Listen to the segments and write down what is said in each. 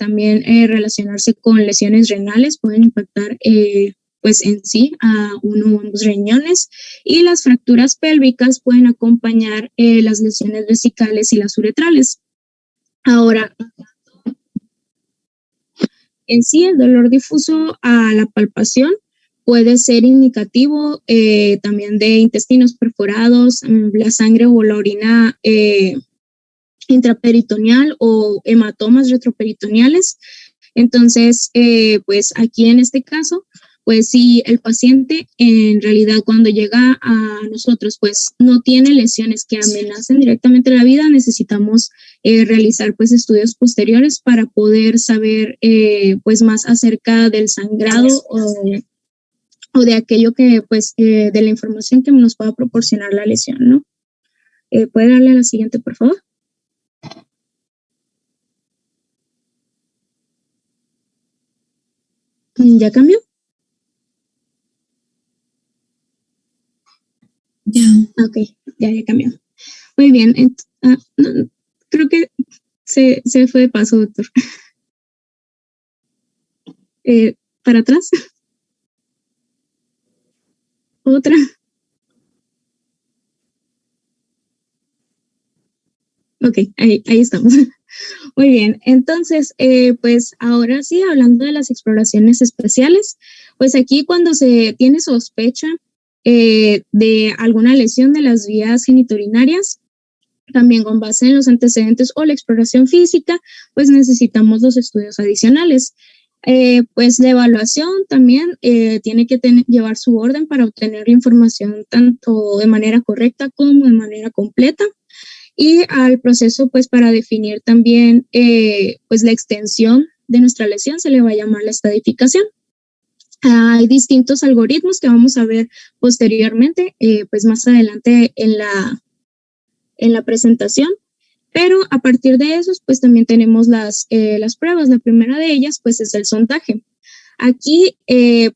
también relacionarse con lesiones renales, pueden impactar pues en sí a uno o ambos riñones, y las fracturas pélvicas pueden acompañar las lesiones vesicales y las uretrales. Ahora, en sí, el dolor difuso a la palpación puede ser indicativo también de intestinos perforados, la sangre o la orina intraperitoneal o hematomas retroperitoneales. Entonces, pues aquí en este caso, pues si el paciente en realidad cuando llega a nosotros pues no tiene lesiones que amenacen directamente la vida, necesitamos realizar pues estudios posteriores para poder saber pues más acerca del sangrado o de aquello que pues de la información que nos pueda proporcionar la lesión, ¿no? ¿Puede darle a la siguiente, por favor? ¿Ya cambió? Ya. Ok, ya cambió. Muy bien. No, creo que se fue de paso, doctor. ¿Para atrás? ¿Otra? Ok, ahí estamos. Muy bien, entonces, pues ahora sí, hablando de las exploraciones especiales, pues aquí cuando se tiene sospecha de alguna lesión de las vías genitourinarias, también con base en los antecedentes o la exploración física, pues necesitamos los estudios adicionales. Pues la evaluación también tiene que llevar su orden para obtener información tanto de manera correcta como de manera completa. Y al proceso, pues para definir también pues la extensión de nuestra lesión se le va a llamar la estadificación. Hay distintos algoritmos que vamos a ver posteriormente, pues más adelante en la presentación, pero a partir de esos, pues también tenemos las pruebas. La primera de ellas, pues es el sondaje. Aquí,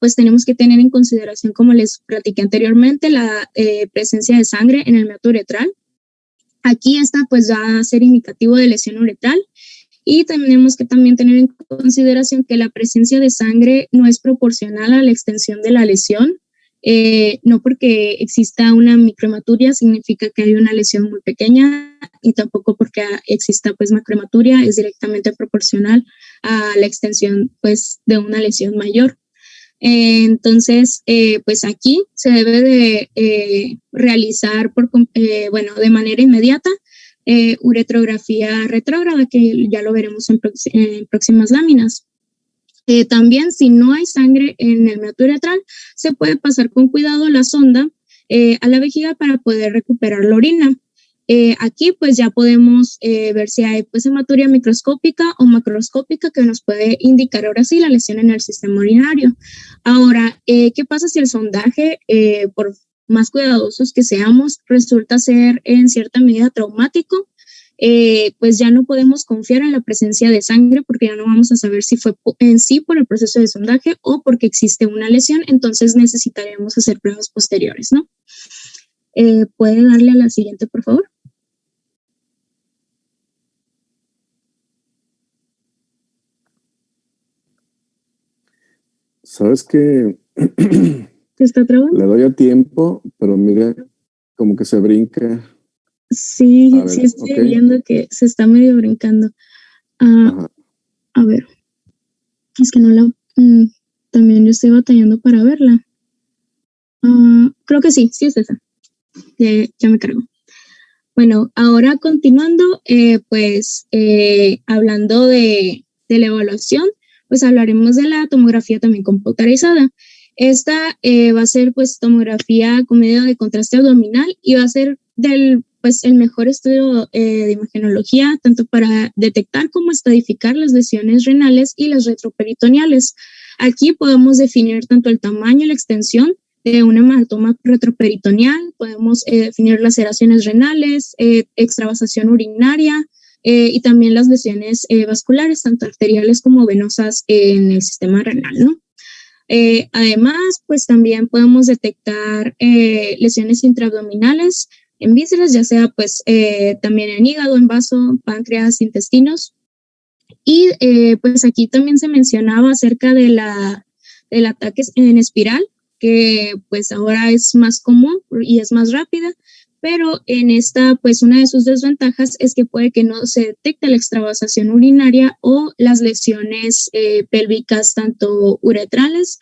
pues tenemos que tener en consideración, como les platiqué anteriormente, la presencia de sangre en el meato uretral. Aquí esta pues va a ser indicativo de lesión uretral, y tenemos que también tener en consideración que la presencia de sangre no es proporcional a la extensión de la lesión. No porque exista una microhematuria significa que hay una lesión muy pequeña, y tampoco porque exista pues macrohematuria es directamente proporcional a la extensión pues de una lesión mayor. Entonces, pues aquí se debe de realizar de manera inmediata uretrografía retrógrada, que ya lo veremos en próximas láminas. También, si no hay sangre en el meato uretral, se puede pasar con cuidado la sonda a la vejiga para poder recuperar la orina. Aquí pues ya podemos ver si hay pues hematuria microscópica o macroscópica que nos puede indicar ahora sí la lesión en el sistema urinario. Ahora, ¿qué pasa si el sondaje, por más cuidadosos que seamos, resulta ser en cierta medida traumático? Pues ya no podemos confiar en la presencia de sangre, porque ya no vamos a saber si fue en sí por el proceso de sondaje o porque existe una lesión. Entonces necesitaremos hacer pruebas posteriores, ¿no? ¿Puede darle a la siguiente, por favor? ¿Sabes qué? ¿Se está trabando? Le doy a tiempo, pero mira, como que se brinca. Sí, sí estoy viendo que se está medio brincando. A ver, es que no la... también yo estoy batallando para verla. Creo que sí es esa. Ya me cargo. Bueno, ahora continuando, hablando de la evaluación, pues hablaremos de la tomografía también computarizada. Esta va a ser pues tomografía con medio de contraste abdominal, y va a ser el mejor estudio de imagenología, tanto para detectar como estadificar las lesiones renales y las retroperitoneales. Aquí podemos definir tanto el tamaño y la extensión de un hematoma retroperitoneal, podemos definir laceraciones renales, extravasación urinaria, y también las lesiones vasculares, tanto arteriales como venosas en el sistema renal, ¿no? Además, pues también podemos detectar lesiones intraabdominales en vísceras, ya sea pues también en hígado, en vaso, páncreas, intestinos. Y pues aquí también se mencionaba acerca del ataque en espiral, que pues ahora es más común y es más rápida, pero en esta, pues una de sus desventajas es que puede que no se detecte la extravasación urinaria o las lesiones pélvicas, tanto ureterales,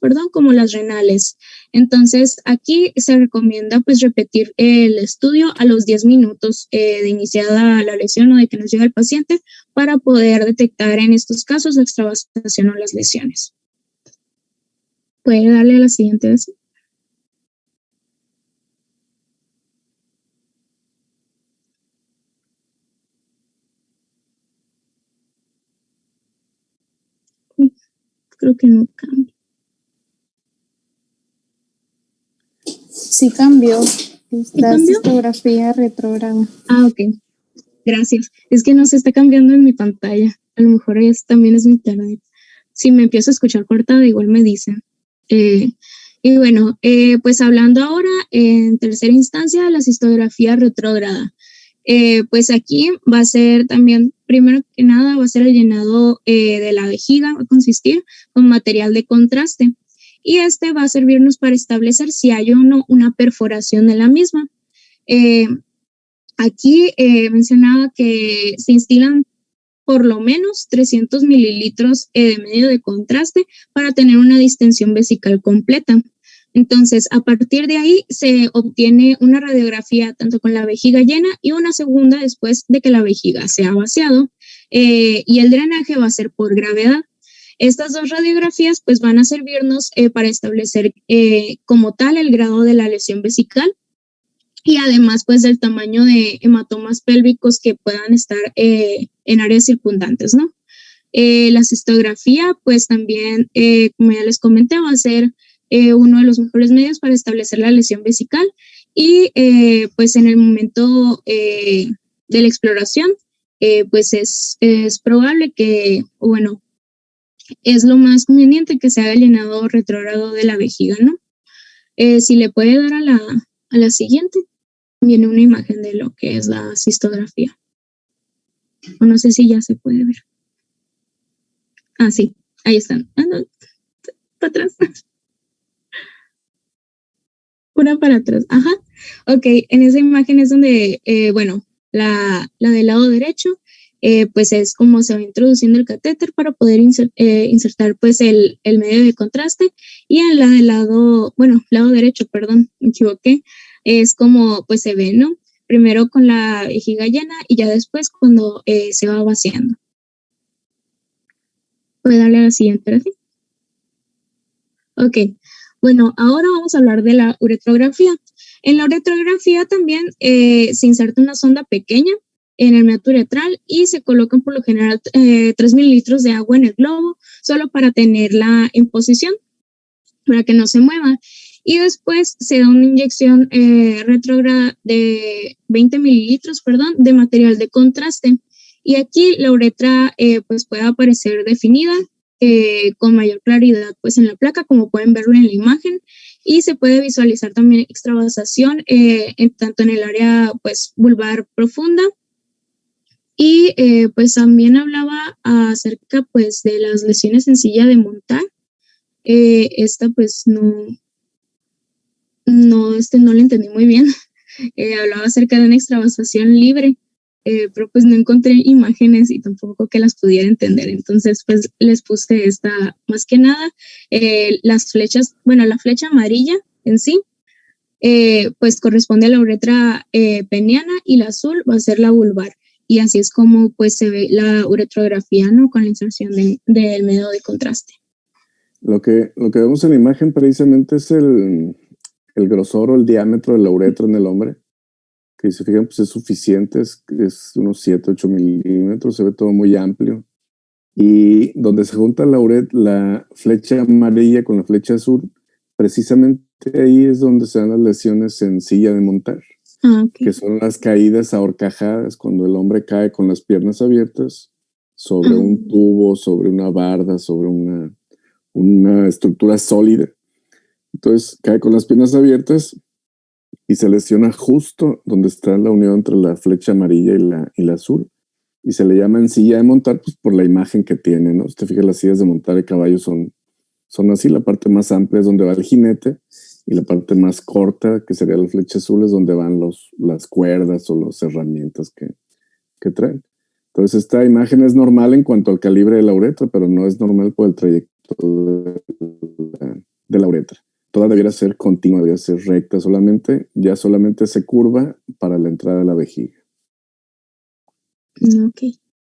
perdón, como las renales. Entonces, aquí se recomienda pues repetir el estudio a los 10 minutos de iniciada la lesión o de que nos llega el paciente para poder detectar en estos casos la extravasación o las lesiones. ¿Puede darle a la siguiente vez? Creo que no cambia. Sí cambió. La cistografía retrógrada. Ah, ok. Gracias. Es que no se está cambiando en mi pantalla. A lo mejor también es mi internet. Si me empiezo a escuchar cortada, igual me dicen. Y bueno, pues hablando ahora en tercera instancia, la cistografía retrógrada. Pues aquí va a ser también, primero que nada, va a ser el llenado de la vejiga, va a consistir con material de contraste. Y este va a servirnos para establecer si hay o no una perforación de la misma. Aquí mencionaba que se instilan por lo menos 300 mililitros de medio de contraste para tener una distensión vesical completa. Entonces, a partir de ahí se obtiene una radiografía tanto con la vejiga llena y una segunda después de que la vejiga se ha vaciado y el drenaje va a ser por gravedad. Estas dos radiografías pues van a servirnos para establecer como tal el grado de la lesión vesical y además pues del tamaño de hematomas pélvicos que puedan estar en áreas circundantes, ¿no? La cistografía pues también, como ya les comenté, va a ser uno de los mejores medios para establecer la lesión vesical y pues en el momento de la exploración pues es probable que, bueno, es lo más conveniente que se haga el llenado retrógrado de la vejiga, ¿no? Si le puede dar a la siguiente, viene una imagen de lo que es la cistografía. O no sé si ya se puede ver. Ah, sí, ahí están. Ah, no, para atrás. Una para atrás, ajá. Ok, en esa imagen es donde, bueno, la del lado derecho, pues es como se va introduciendo el catéter para poder insertar pues el medio de contraste y en la del lado derecho, perdón, me equivoqué, es como pues se ve, ¿no? Primero con la vejiga llena y ya después cuando se va vaciando. ¿Puede darle a la siguiente, gracias? Ok, bueno, ahora vamos a hablar de la uretrografía. En la uretrografía también se inserta una sonda pequeña en el meato uretral y se colocan por lo general 3 mililitros de agua en el globo, solo para tenerla en posición, para que no se mueva. Y después se da una inyección retrógrada de 20 mililitros, perdón, de material de contraste. Y aquí la uretra pues puede aparecer definida con mayor claridad pues en la placa, como pueden verlo en la imagen, y se puede visualizar también extravasación tanto en el área pues vulvar profunda. Y pues también hablaba acerca pues de las lesiones en silla de montar. Esta pues no la entendí muy bien. Hablaba acerca de una extravasación libre, pero pues no encontré imágenes y tampoco que las pudiera entender. Entonces pues les puse esta, más que nada, las flechas, bueno, la flecha amarilla en sí, pues corresponde a la uretra peniana y la azul va a ser la vulvar. Y así es como pues se ve la uretrografía, ¿no? Con la inserción del medio de contraste. Lo que vemos en la imagen precisamente es el grosor o el diámetro de la uretra en el hombre, que si se fijan pues es suficiente, es unos 7, 8 milímetros, se ve todo muy amplio. Y donde se junta la flecha amarilla con la flecha azul, precisamente ahí es donde se dan las lesiones en silla de montar, Okay. que son las caídas ahorcajadas, cuando el hombre cae con las piernas abiertas sobre un tubo, sobre una barda, sobre una estructura sólida. Entonces cae con las piernas abiertas y se lesiona justo donde está la unión entre la flecha amarilla y la azul. y se le llama en silla de montar pues por la imagen que tiene, ¿no? Si te fijas, las sillas de montar de caballo son así, la parte más amplia es donde va el jinete y la parte más corta, que sería la flecha azul, es donde van las cuerdas o las herramientas que traen. Entonces esta imagen es normal en cuanto al calibre de la uretra, pero no es normal por el trayecto de la uretra. Toda debiera ser continua, debiera ser recta solamente, ya solamente se curva para la entrada de la vejiga. Ok,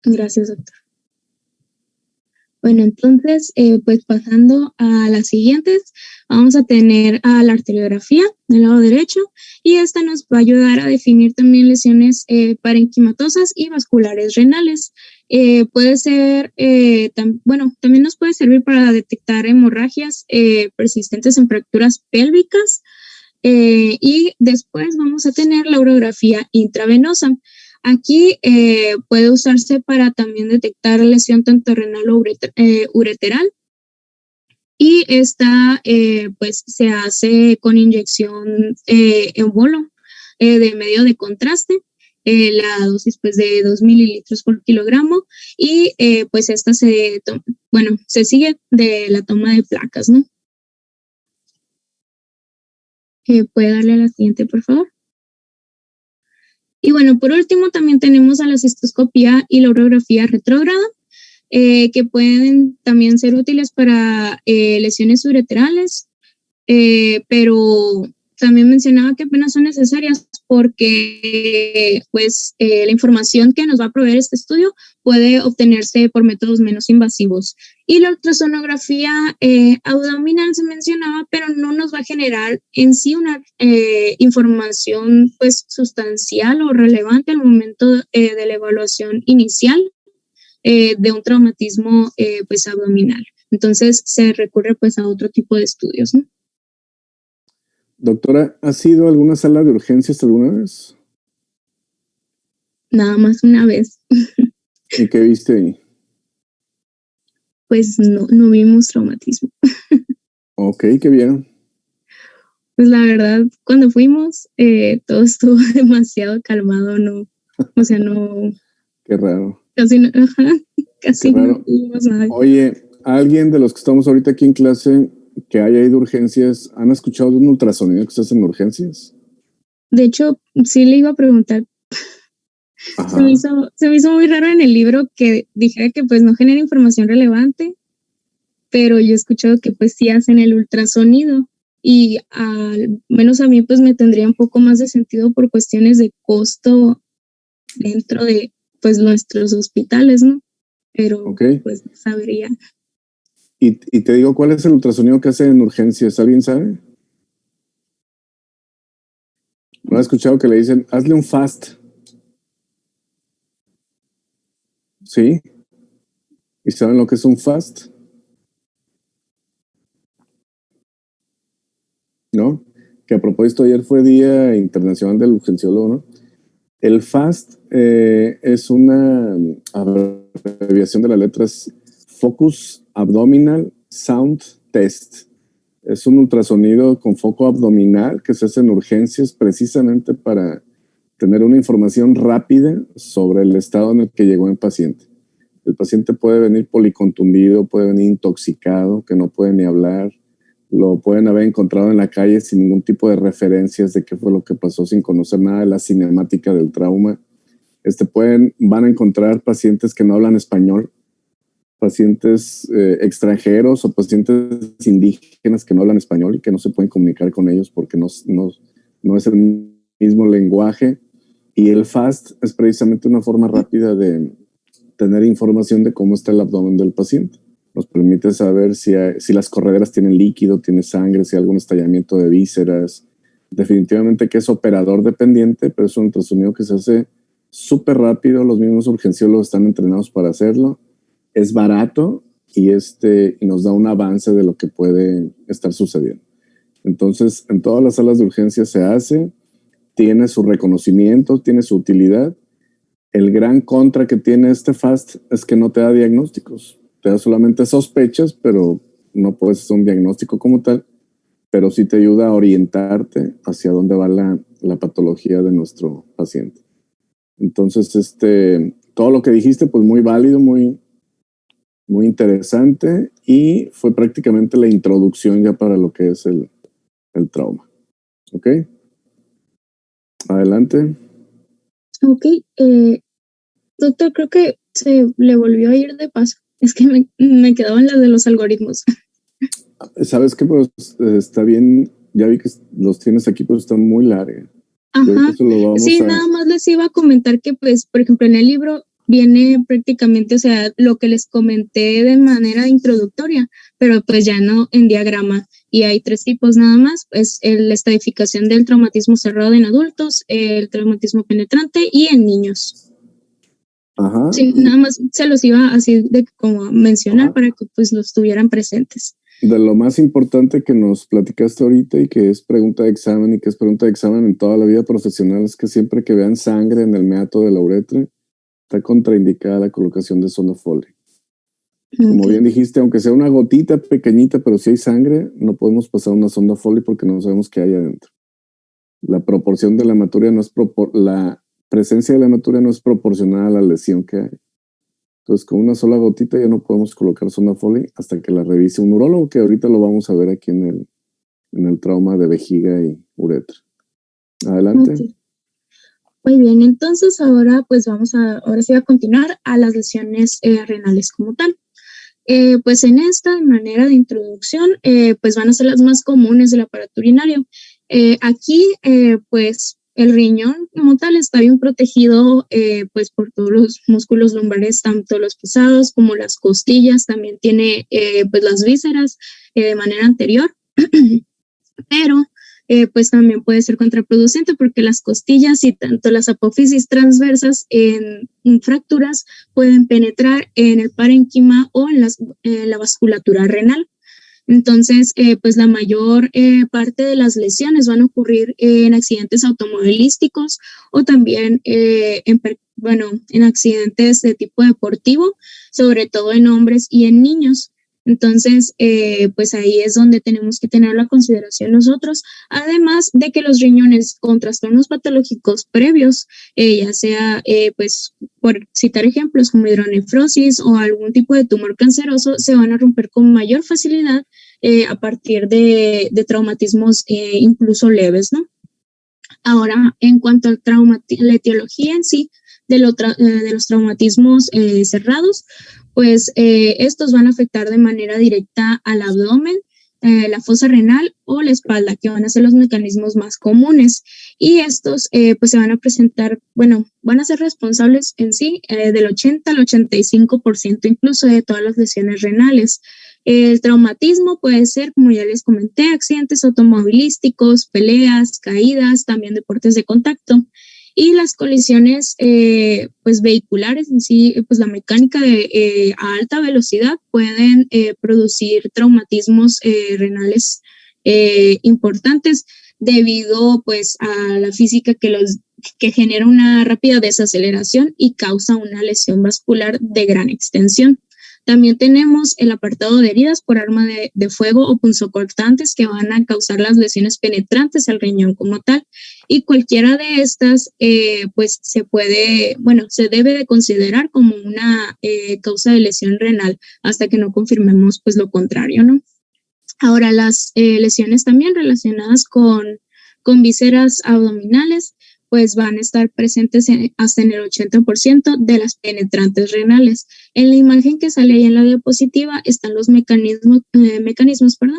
gracias, doctor. Bueno, entonces, pues pasando a las siguientes, vamos a tener a la arteriografía del lado derecho y esta nos va a ayudar a definir también lesiones parenquimatosas y vasculares renales. Puede ser, también nos puede servir para detectar hemorragias persistentes en fracturas pélvicas y después vamos a tener la urografía intravenosa. Aquí puede usarse para también detectar lesión tanto renal o ureteral y esta pues se hace con inyección en bolo de medio de contraste, la dosis pues de 2 mililitros por kilogramo y pues esta se sigue de la toma de placas, ¿no? ¿Puede darle a la siguiente, por favor? Y bueno, por último también tenemos a la cistoscopía y la urografía retrógrada, que pueden también ser útiles para lesiones ureterales, pero también mencionaba que apenas son necesarias porque pues, la información que nos va a proveer este estudio puede obtenerse por métodos menos invasivos. Y la ultrasonografía abdominal se mencionaba, pero no nos va a generar en sí una información pues, sustancial o relevante al momento de la evaluación inicial de un traumatismo pues, abdominal. Entonces se recurre pues, a otro tipo de estudios, ¿no? Doctora, ¿has ido a alguna sala de urgencias alguna vez? Nada más una vez. ¿Y qué viste ahí? Pues no vimos traumatismo. Ok, ¿qué vieron? Pues la verdad, cuando fuimos, todo estuvo demasiado calmado, no, o sea, no, Qué raro. casi no, ajá, casi Qué no raro. vimos nada. Oye, ¿alguien de los que estamos ahorita aquí en clase que haya ido a urgencias, han escuchado de un ultrasonido que se hace en urgencias? De hecho, sí le iba a preguntar, Ajá. se me hizo muy raro en el libro que dijera que pues no genera información relevante, pero yo he escuchado que pues sí hacen el ultrasonido y al menos a mí pues me tendría un poco más de sentido por cuestiones de costo dentro de pues nuestros hospitales, ¿no? Pero Ok. pues sabría. Y te digo, ¿cuál es el ultrasonido que hace en urgencias? ¿Alguien sabe? ¿No has escuchado que le dicen, hazle un fast? ¿Sí? ¿Y saben lo que es un fast? ¿No? Que a propósito, ayer fue Día Internacional del Urgenciólogo, ¿no? El FAST es una abreviación de las letras Focus Abdominal Sound Test. Es un ultrasonido con foco abdominal que se hace en urgencias precisamente para tener una información rápida sobre el estado en el que llegó el paciente. El paciente puede venir policontundido, puede venir intoxicado, que no puede ni hablar, lo pueden haber encontrado en la calle sin ningún tipo de referencias de qué fue lo que pasó, sin conocer nada de la cinemática del trauma. Van a encontrar pacientes que no hablan español, pacientes extranjeros o pacientes indígenas que no hablan español y que no se pueden comunicar con ellos porque no es el mismo lenguaje. Y el FAST es precisamente una forma rápida de tener información de cómo está el abdomen del paciente. Nos permite saber si las correderas tienen líquido, tiene sangre, si hay algún estallamiento de vísceras. Definitivamente que es operador dependiente, pero es un ultrasonido que se hace súper rápido. Los mismos urgenciólogos están entrenados para hacerlo. Es barato y nos da un avance de lo que puede estar sucediendo. Entonces, en todas las salas de urgencia se hace, tiene su reconocimiento, tiene su utilidad. El gran contra que tiene este FAST es que no te da diagnósticos. Te da solamente sospechas, pero no puedes hacer un diagnóstico como tal, pero sí te ayuda a orientarte hacia dónde va la patología de nuestro paciente. Entonces, todo lo que dijiste, pues muy válido, muy interesante, y fue prácticamente la introducción ya para lo que es el trauma. ¿Ok? Adelante. Ok, doctor, creo que se le volvió a ir de paso. Es que me quedaban las de los algoritmos. ¿Sabes qué? Pues está bien, ya vi que los tienes aquí, pero están muy largas. Ajá, sí, nada más les iba a comentar que, pues, por ejemplo, en el libro viene prácticamente, o sea, lo que les comenté de manera introductoria, pero pues ya no en diagrama. Y hay 3 tipos nada más, pues la estadificación del traumatismo cerrado en adultos, el traumatismo penetrante y en niños. Ajá. Sí, nada más se los iba así de como mencionar. Ajá. Para que pues los tuvieran presentes. De lo más importante que nos platicaste ahorita y que es pregunta de examen y que es pregunta de examen en toda la vida profesional es que siempre que vean sangre en el meato de la uretra, está contraindicada la colocación de sonda Foley. Okay. Como bien dijiste, aunque sea una gotita pequeñita, pero si hay sangre, no podemos pasar una sonda Foley porque no sabemos qué hay adentro. La proporción de la hematuria no es la presencia de la hematuria no es proporcional a la lesión que hay. Entonces, con una sola gotita ya no podemos colocar sonda Foley hasta que la revise un urólogo, que ahorita lo vamos a ver aquí en el trauma de vejiga y uretra. Adelante. Okay. Muy bien, entonces ahora pues ahora sí va a continuar a las lesiones renales como tal. Pues en esta manera de introducción, pues van a ser las más comunes del aparato urinario. Aquí, pues el riñón como tal está bien protegido, pues por todos los músculos lumbares, tanto los pesados como las costillas. También tiene pues las vísceras de manera anterior, pero pues también puede ser contraproducente porque las costillas y tanto las apófisis transversas en fracturas pueden penetrar en el parénquima o en la vasculatura renal. Entonces, pues la mayor parte de las lesiones van a ocurrir en accidentes automovilísticos o también en accidentes de tipo deportivo, sobre todo en hombres y en niños. Entonces, pues ahí es donde tenemos que tener la consideración nosotros, además de que los riñones con trastornos patológicos previos, ya sea, pues, por citar ejemplos como hidronefrosis o algún tipo de tumor canceroso, se van a romper con mayor facilidad a partir de traumatismos incluso leves, ¿no? Ahora, en cuanto al la etiología en sí de los traumatismos cerrados, pues estos van a afectar de manera directa al abdomen, la fosa renal o la espalda, que van a ser los mecanismos más comunes. Y estos pues se van a presentar, van a ser responsables en sí del 80 al 85% incluso de todas las lesiones renales. El traumatismo puede ser, como ya les comenté, accidentes automovilísticos, peleas, caídas, también deportes de contacto. Y las colisiones pues vehiculares en sí, pues la mecánica a alta velocidad pueden producir traumatismos renales importantes debido pues a la física que genera una rápida desaceleración y causa una lesión vascular de gran extensión. También tenemos el apartado de heridas por arma de fuego o punzocortantes que van a causar las lesiones penetrantes al riñón como tal. Y cualquiera de estas, pues se debe de considerar como una causa de lesión renal hasta que no confirmemos pues lo contrario, ¿no? Ahora, las lesiones también relacionadas con vísceras abdominales, pues van a estar presentes hasta en el 80% de las penetrantes renales. En la imagen que sale ahí en la diapositiva están los mecanismos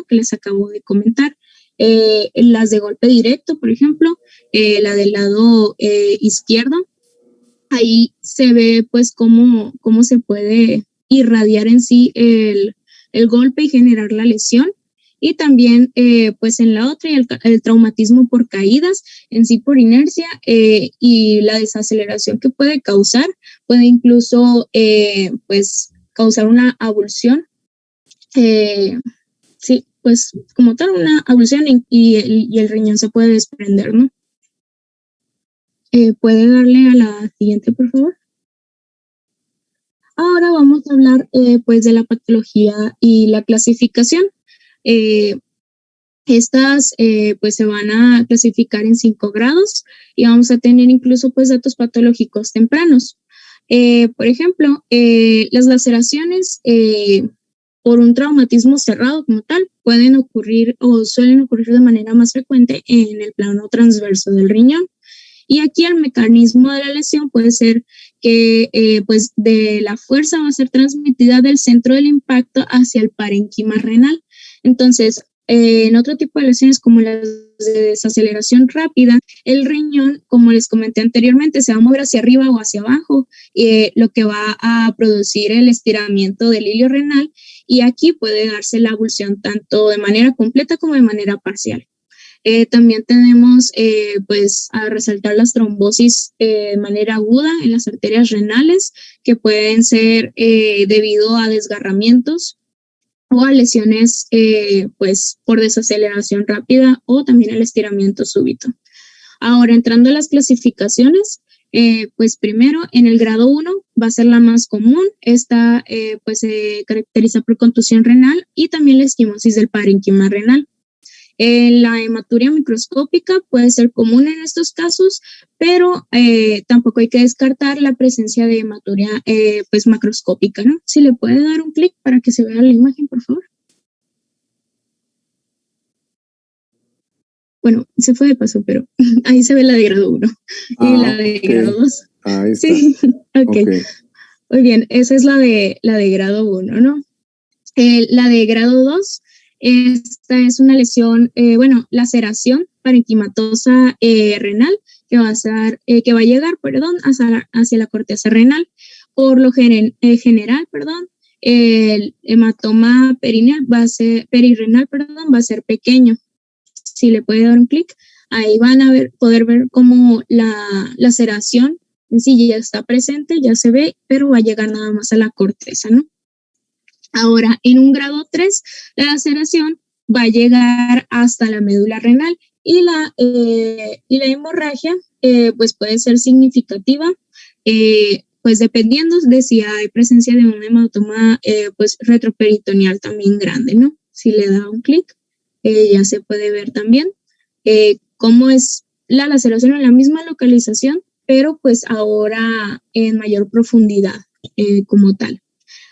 que les acabo de comentar. Las de golpe directo, por ejemplo, la del lado izquierdo, ahí se ve pues cómo se puede irradiar en sí el golpe y generar la lesión. Y también, pues en la otra, el traumatismo por caídas, en sí por inercia y la desaceleración que puede causar, puede incluso, pues, causar una avulsión. Sí, pues como tal, una avulsión y el riñón se puede desprender, ¿no? ¿Puede darle a la siguiente, por favor? Ahora vamos a hablar, pues, de la patología y la clasificación. Estas pues se van a clasificar en 5 grados y vamos a tener incluso pues datos patológicos tempranos. Por ejemplo, las laceraciones por un traumatismo cerrado como tal pueden ocurrir o suelen ocurrir de manera más frecuente en el plano transverso del riñón. Y aquí el mecanismo de la lesión puede ser que pues de la fuerza va a ser transmitida del centro del impacto hacia el parénquima renal. Entonces, en otro tipo de lesiones como las de desaceleración rápida, el riñón, como les comenté anteriormente, se va a mover hacia arriba o hacia abajo, lo que va a producir el estiramiento del hilio renal, y aquí puede darse la abulsión tanto de manera completa como de manera parcial. También tenemos pues a resaltar las trombosis de manera aguda en las arterias renales, que pueden ser debido a desgarramientos o a lesiones pues por desaceleración rápida o también el estiramiento súbito. Ahora, entrando a las clasificaciones, pues primero en el grado 1 va a ser la más común. Esta pues se caracteriza por contusión renal y también la esquimosis del parénquima renal. La hematuria microscópica puede ser común en estos casos, pero tampoco hay que descartar la presencia de hematuria pues macroscópica, ¿no? Si le puede dar un clic para que se vea la imagen, por favor. Bueno, se fue de paso, pero ahí se ve la de grado 1 y la de grado 2. Ahí está. Sí, okay. Muy bien, esa es la de grado 1, ¿no? La de grado 2, esta es una lesión, laceración parenquimatosa renal que va a llegar, hacia la corteza renal. Por lo general, el hematoma perirrenal va a ser pequeño. Si le puede dar un clic, ahí van a poder ver cómo la laceración en sí ya está presente, ya se ve, pero va a llegar nada más a la corteza, ¿no? Ahora, en un grado 3, la laceración va a llegar hasta la médula renal y la hemorragia pues puede ser significativa, pues dependiendo de si hay presencia de un hematoma pues retroperitoneal también grande, ¿no? Si le da un clic, ya se puede ver también cómo es la laceración en la misma localización, pero pues ahora en mayor profundidad como tal.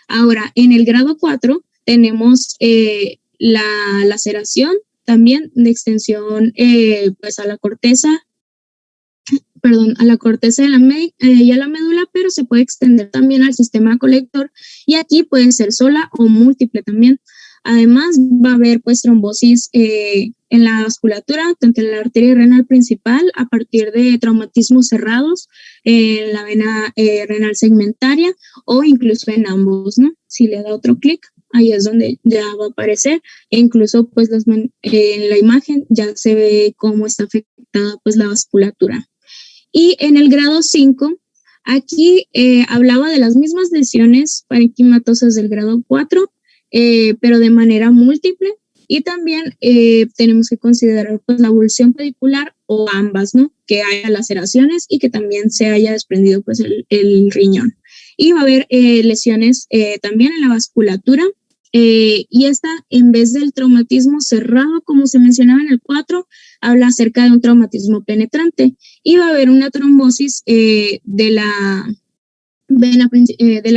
Ahora, en el grado 4 tenemos la laceración también de extensión pues a la corteza de y a la médula, pero se puede extender también al sistema colector y aquí puede ser sola o múltiple también. Además, va a haber pues trombosis en la vasculatura, tanto en la arteria renal principal a partir de traumatismos cerrados, en la vena renal segmentaria o incluso en ambos, ¿no? Si le da otro clic, ahí es donde ya va a aparecer e incluso pues en la imagen ya se ve cómo está afectada pues la vasculatura. Y en el grado 5, aquí hablaba de las mismas lesiones parenquimatosas del grado 4, pero de manera múltiple, y también tenemos que considerar pues la avulsión pedicular o ambas, ¿no? Que haya laceraciones y que también se haya desprendido pues el riñón. Y va a haber lesiones también en la vasculatura, y esta, en vez del traumatismo cerrado, como se mencionaba en el 4, habla acerca de un traumatismo penetrante, y va a haber una trombosis de la vena principal, de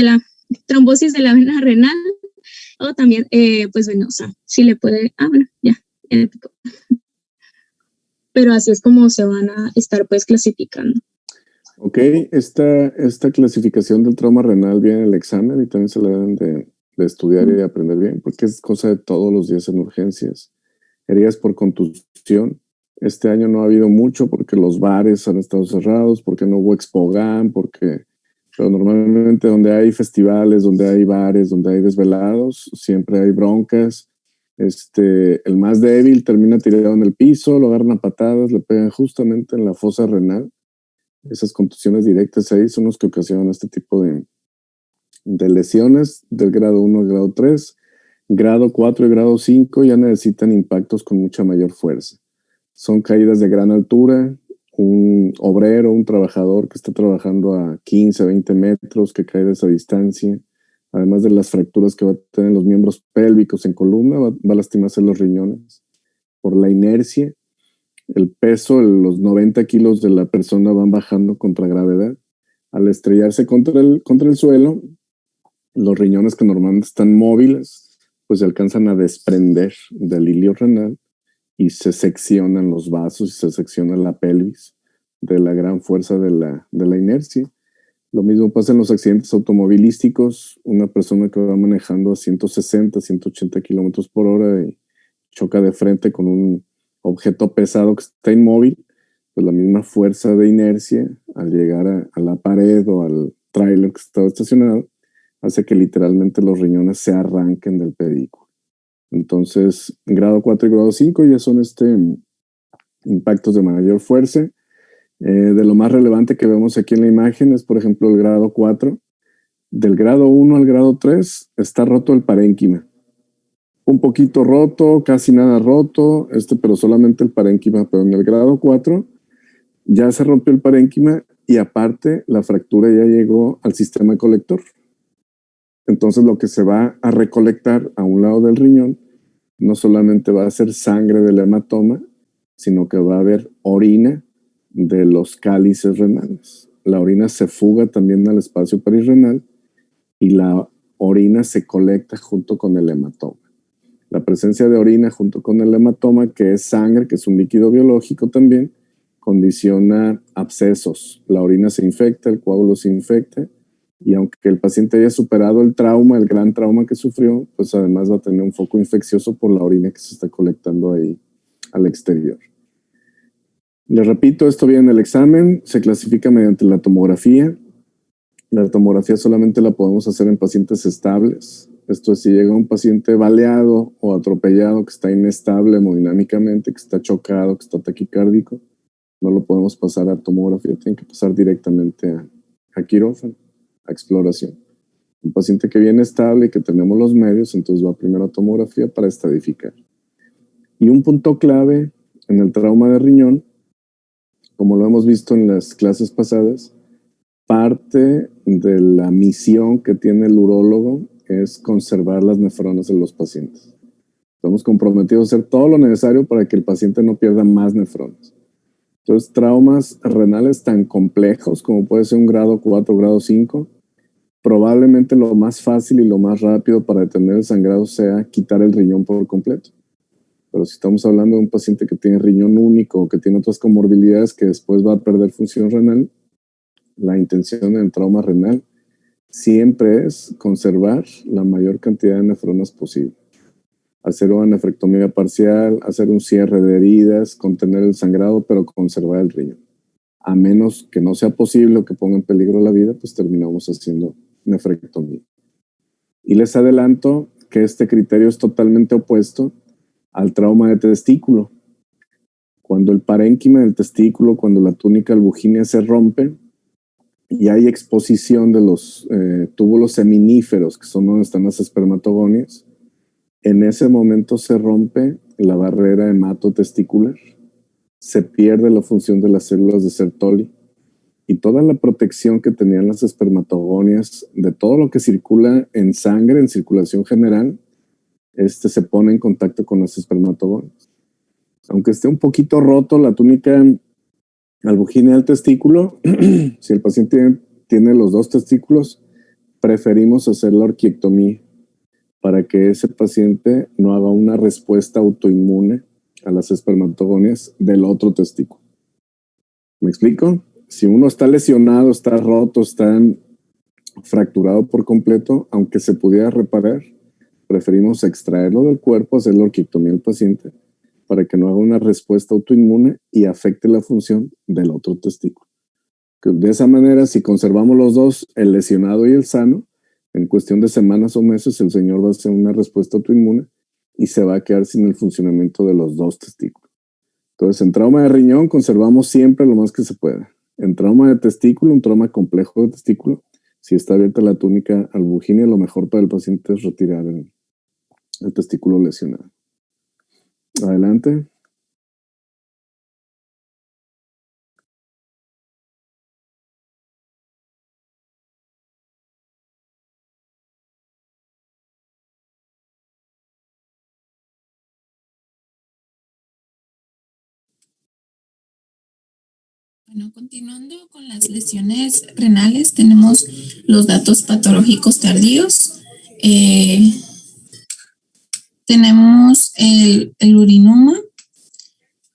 la trombosis de la vena renal o también pues venosa. Si le puede, bueno, ya le picó. Pero así es como se van a estar pues clasificando. Ok, esta clasificación del trauma renal viene en el examen y también se la deben de estudiar y de aprender bien, porque es cosa de todos los días en urgencias. Heridas por contusión. Este año no ha habido mucho porque los bares han estado cerrados, porque no hubo ExpoGam, pero normalmente donde hay festivales, donde hay bares, donde hay desvelados, siempre hay broncas. El más débil termina tirado en el piso, lo agarran a patadas, le pegan justamente en la fosa renal. Esas contusiones directas ahí son las que ocasionan este tipo de lesiones del grado 1 al grado 3. Grado 4 y grado 5 ya necesitan impactos con mucha mayor fuerza. Son caídas de gran altura, un obrero, un trabajador que está trabajando a 15, 20 metros, que cae de esa distancia, además de las fracturas que va a tener los miembros pélvicos en columna, va a lastimarse los riñones por la inercia. el peso, los 90 kilos de la persona van bajando contra gravedad. Al estrellarse contra el suelo, los riñones que normalmente están móviles, pues se alcanzan a desprender del hilio renal y se seccionan los vasos y se secciona la pelvis de la gran fuerza de la inercia. Lo mismo pasa en los accidentes automovilísticos. Una persona que va manejando a 160, 180 kilómetros por hora y choca de frente con un objeto pesado que está inmóvil, pues la misma fuerza de inercia al llegar a la pared o al tráiler que estaba estacionado hace que literalmente los riñones se arranquen del vehículo. Entonces, grado 4 y grado 5 ya son impactos de mayor fuerza. De lo más relevante que vemos aquí en la imagen es, por ejemplo, el grado 4. Del grado 1 al grado 3 está roto el parénquima. Un poquito roto, casi nada roto, pero solamente el parénquima. Pero en el grado 4 ya se rompió el parénquima y aparte la fractura ya llegó al sistema colector. Entonces lo que se va a recolectar a un lado del riñón no solamente va a ser sangre del hematoma, sino que va a haber orina de los cálices renales. La orina se fuga también al espacio perirrenal y la orina se colecta junto con el hematoma. La presencia de orina junto con el hematoma, que es sangre, que es un líquido biológico también, condiciona abscesos. La orina se infecta, el coágulo se infecta, y aunque el paciente haya superado el trauma, el gran trauma que sufrió, pues además va a tener un foco infeccioso por la orina que se está colectando ahí al exterior. Les repito, esto viene en el examen, se clasifica mediante la tomografía. La tomografía solamente la podemos hacer en pacientes estables. Esto es, si llega un paciente baleado o atropellado que está inestable hemodinámicamente, que está chocado, que está taquicárdico, no lo podemos pasar a tomografía, tiene que pasar directamente a quirófano, a exploración. Un paciente que viene estable y que tenemos los medios, entonces va primero a tomografía para estadificar. Y un punto clave en el trauma de riñón, como lo hemos visto en las clases pasadas, parte de la misión que tiene el urólogo es conservar las nefronas de los pacientes. Estamos comprometidos a hacer todo lo necesario para que el paciente no pierda más nefronas. Entonces, traumas renales tan complejos como puede ser un grado 4, grado 5, probablemente lo más fácil y lo más rápido para detener el sangrado sea quitar el riñón por completo. Pero si estamos hablando de un paciente que tiene riñón único o que tiene otras comorbilidades que después va a perder función renal, la intención en el trauma renal siempre es conservar la mayor cantidad de nefronas posible. Hacer una nefrectomía parcial, hacer un cierre de heridas, contener el sangrado, pero conservar el riñón. A menos que no sea posible o que ponga en peligro la vida, pues terminamos haciendo nefrectomía. Y les adelanto que este criterio es totalmente opuesto al trauma de testículo. Cuando el parénquima del testículo, cuando la túnica albugínea se rompe y hay exposición de los túbulos seminíferos, que son donde están las espermatogonias, en ese momento se rompe la barrera hematotesticular, se pierde la función de las células de Sertoli y toda la protección que tenían las espermatogonias de todo lo que circula en sangre, en circulación general, se pone en contacto con las espermatogonias. Aunque esté un poquito roto la túnica albugínea del testículo, si el paciente tiene los dos testículos, preferimos hacer la orquiectomía para que ese paciente no haga una respuesta autoinmune a las espermatogonias del otro testículo. ¿Me explico? Si uno está lesionado, está roto, está fracturado por completo, aunque se pudiera reparar, preferimos extraerlo del cuerpo, hacer la orquiectomía al paciente para que no haga una respuesta autoinmune y afecte la función del otro testículo. De esa manera, si conservamos los dos, el lesionado y el sano, en cuestión de semanas o meses, el señor va a hacer una respuesta autoinmune y se va a quedar sin el funcionamiento de los dos testículos. Entonces, en trauma de riñón, conservamos siempre lo más que se pueda. En trauma de testículo, un trauma complejo de testículo, si está abierta la túnica albugínea, lo mejor para el paciente es retirar el testículo lesionado. Adelante. Bueno, continuando con las lesiones renales, tenemos los datos patológicos tardíos. Tenemos el urinoma,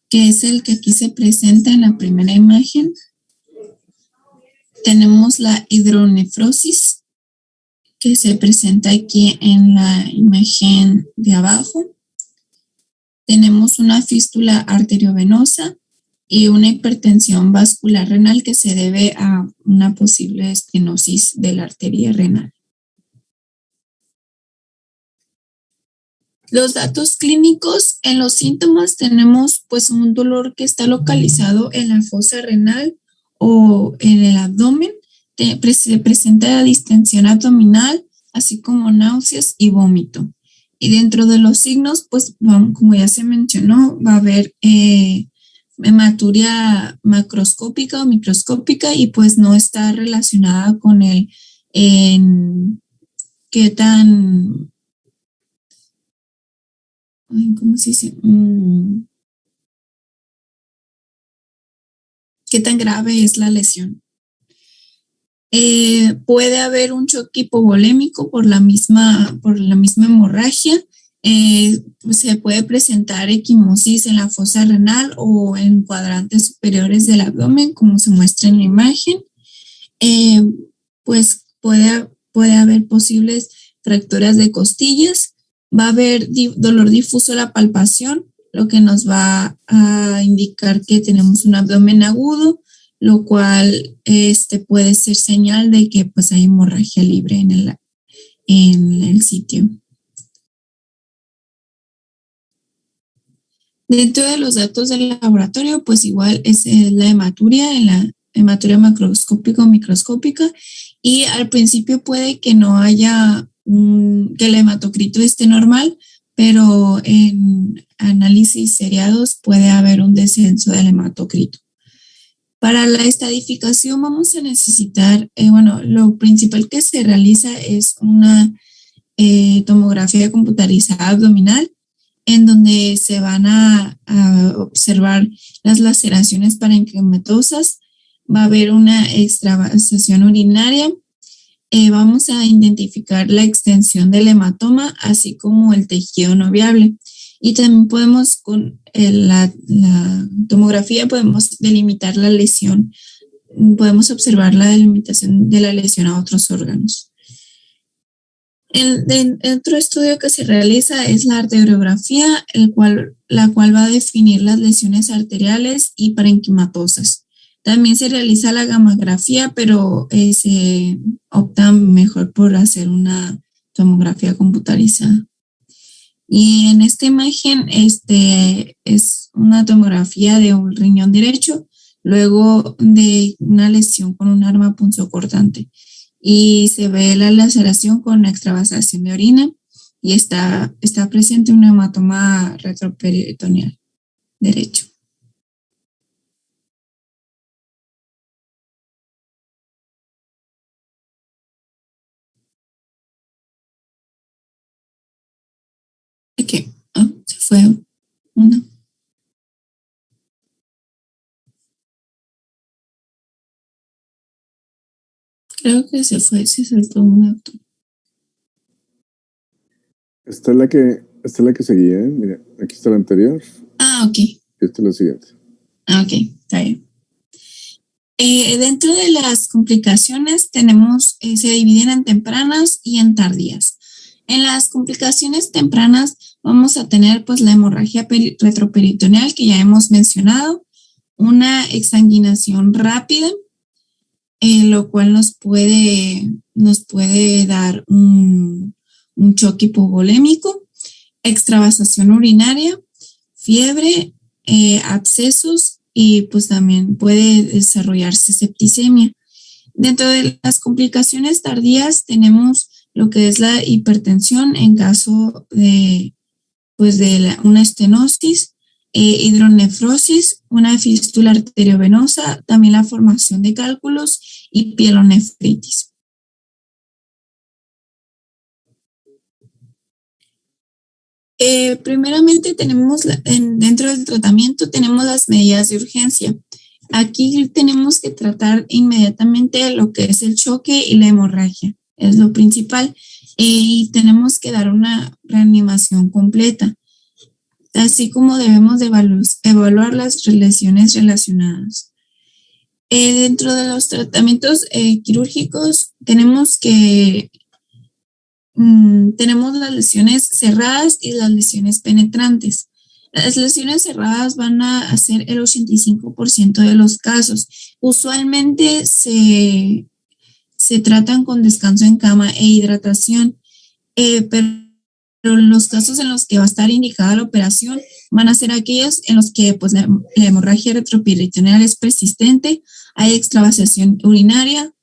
que es el que aquí se presenta en la primera imagen. Tenemos la hidronefrosis, que se presenta aquí en la imagen de abajo. Tenemos una fístula arteriovenosa y una hipertensión vascular renal que se debe a una posible estenosis de la arteria renal. Los datos clínicos, en los síntomas tenemos pues un dolor que está localizado en la fosa renal o en el abdomen. Se presenta distensión abdominal, así como náuseas y vómito. Y dentro de los signos, pues como ya se mencionó, va a haber hematuria macroscópica o microscópica y pues no está relacionada con el qué tan, ¿cómo se dice? ¿Qué tan grave es la lesión? Puede haber un choque hipovolémico por la misma hemorragia. Pues se puede presentar equimosis en la fosa renal o en cuadrantes superiores del abdomen, como se muestra en la imagen. Pues puede haber posibles fracturas de costillas. Va a haber dolor difuso a la palpación, lo que nos va a indicar que tenemos un abdomen agudo, lo cual puede ser señal de que pues hay hemorragia libre en el sitio. Dentro de los datos del laboratorio, pues igual es la hematuria, en la hematuria macroscópica o microscópica, y al principio puede que no haya que el hematocrito esté normal, pero en análisis seriados puede haber un descenso del hematocrito. Para la estadificación vamos a necesitar, lo principal que se realiza es una tomografía computarizada abdominal, en donde se van a observar las laceraciones parenquimatosas, va a haber una extravasación urinaria, vamos a identificar la extensión del hematoma, así como el tejido no viable. Y también podemos, con la tomografía, podemos delimitar la lesión, podemos observar la delimitación de la lesión a otros órganos. El otro estudio que se realiza es la arteriografía, la cual va a definir las lesiones arteriales y parenquimatosas. También se realiza la gammagrafía, pero se opta mejor por hacer una tomografía computarizada. Y en esta imagen es una tomografía de un riñón derecho, luego de una lesión con un arma punzocortante. Y se ve la laceración con extravasación de orina y está presente un hematoma retroperitoneal derecho. ¿Qué? Se fue uno. Creo que se soltó un auto. Esta es la que seguía, ¿eh? Mira, aquí está la anterior. Ok. Esta es la siguiente. Ok, está bien. Dentro de las complicaciones se dividen en tempranas y en tardías. En las complicaciones tempranas vamos a tener pues la hemorragia retroperitoneal que ya hemos mencionado, una exsanguinación rápida, lo cual nos puede dar un choque hipovolémico, extravasación urinaria, fiebre, abscesos y pues también puede desarrollarse septicemia. Dentro de las complicaciones tardías tenemos lo que es la hipertensión en caso de una estenosis, hidronefrosis, una fístula arteriovenosa, también la formación de cálculos y pielonefritis. Primeramente tenemos dentro del tratamiento tenemos las medidas de urgencia. Aquí tenemos que tratar inmediatamente lo que es el choque y la hemorragia, es lo principal, y tenemos que dar una reanimación completa, así como debemos de evaluar las lesiones relacionadas. Dentro de los tratamientos quirúrgicos tenemos las lesiones cerradas y las lesiones penetrantes. Las lesiones cerradas van a hacer el 85% de los casos. Usualmente se tratan con descanso en cama e hidratación, pero los casos en los que va a estar indicada la operación van a ser aquellos en los que pues, la hemorragia retroperitoneal es persistente, hay extravasación urinaria,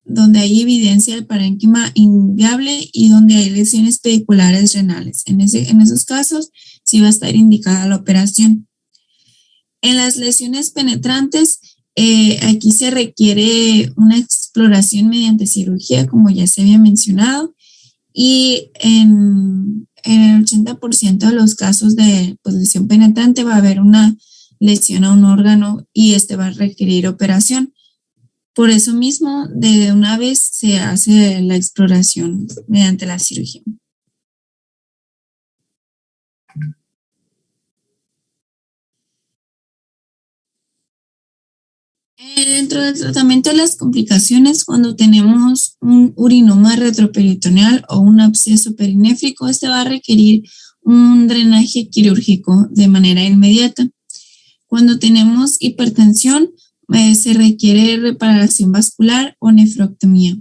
donde hay evidencia del parénquima inviable y donde hay lesiones pediculares renales. En esos casos sí va a estar indicada la operación. En las lesiones penetrantes, aquí se requiere una exploración mediante cirugía, como ya se había mencionado, y en el 80% de los casos de pues, lesión penetrante va a haber una lesión a un órgano y este va a requerir operación. Por eso mismo, de una vez se hace la exploración mediante la cirugía. Dentro del tratamiento de las complicaciones, cuando tenemos un urinoma retroperitoneal o un absceso perinéfrico, este va a requerir un drenaje quirúrgico de manera inmediata. Cuando tenemos hipertensión, se requiere reparación vascular o nefrectomía.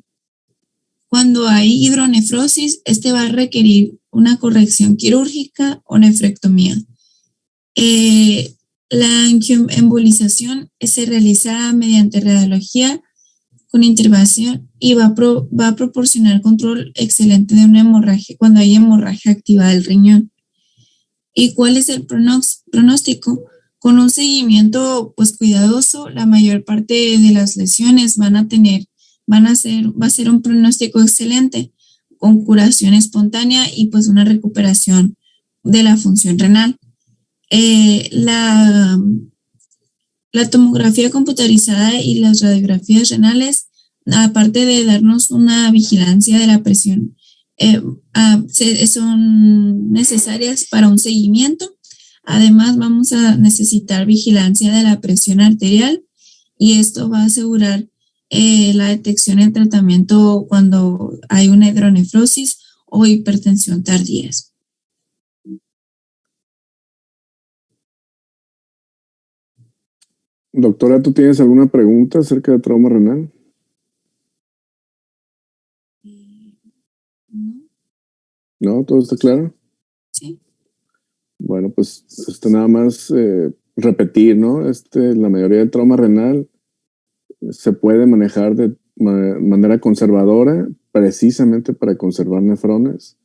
Cuando hay hidronefrosis, este va a requerir una corrección quirúrgica o nefrectomía. La angioembolización se realiza mediante radiología con intervención y va a proporcionar control excelente de una hemorragia cuando hay hemorragia activa del riñón. ¿Y cuál es el pronóstico? Con un seguimiento pues cuidadoso, la mayor parte de las lesiones va a ser un pronóstico excelente con curación espontánea y pues una recuperación de la función renal. La tomografía computarizada y las radiografías renales, aparte de darnos una vigilancia de la presión, son necesarias para un seguimiento. Además, vamos a necesitar vigilancia de la presión arterial y esto va a asegurar la detección y el tratamiento cuando hay una hidronefrosis o hipertensión tardías. Doctora, ¿tú tienes alguna pregunta acerca de trauma renal? ¿No? ¿Todo está claro? Sí. Bueno, pues nada más repetir, ¿no? La mayoría del trauma renal se puede manejar de manera conservadora, precisamente para conservar nefrones,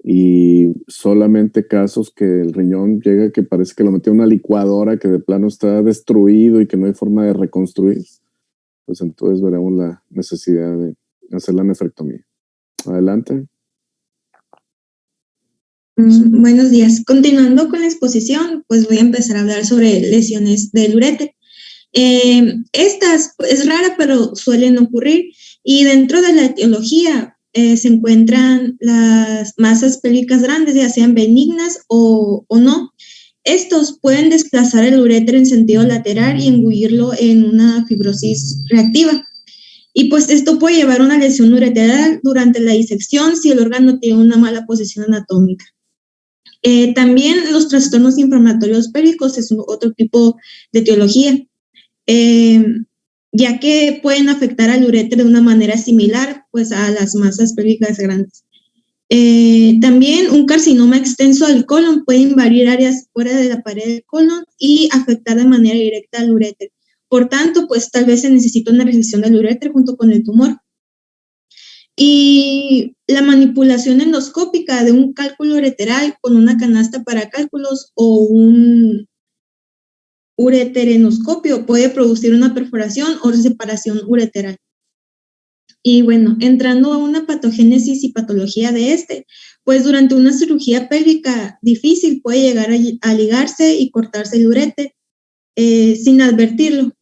y solamente casos que el riñón llega que parece que lo metió en una licuadora, que de plano está destruido y que no hay forma de reconstruir, pues entonces veremos la necesidad de hacer la nefrectomía. Adelante. Buenos días. Continuando con la exposición, pues voy a empezar a hablar sobre lesiones del uréter. Estas es rara, pero suelen ocurrir, y dentro de la etiología se encuentran las masas pélvicas grandes, ya sean benignas o no. Estos pueden desplazar el uréter en sentido lateral y engullirlo en una fibrosis reactiva. Y pues esto puede llevar a una lesión ureteral durante la disección si el órgano tiene una mala posición anatómica. También los trastornos inflamatorios pélvicos es otro tipo de etiología, ya que pueden afectar al uréter de una manera similar pues, a las masas pélvicas grandes. También un carcinoma extenso del colon puede invadir áreas fuera de la pared del colon y afectar de manera directa al uréter. Por tanto, pues tal vez se necesita una resección del uréter junto con el tumor. Y la manipulación endoscópica de un cálculo ureteral con una canasta para cálculos o un ureterenoscopio puede producir una perforación o separación ureteral. Y bueno, entrando a una patogénesis y patología de pues durante una cirugía pélvica difícil puede llegar a ligarse y cortarse el uréter. sin advertirlo.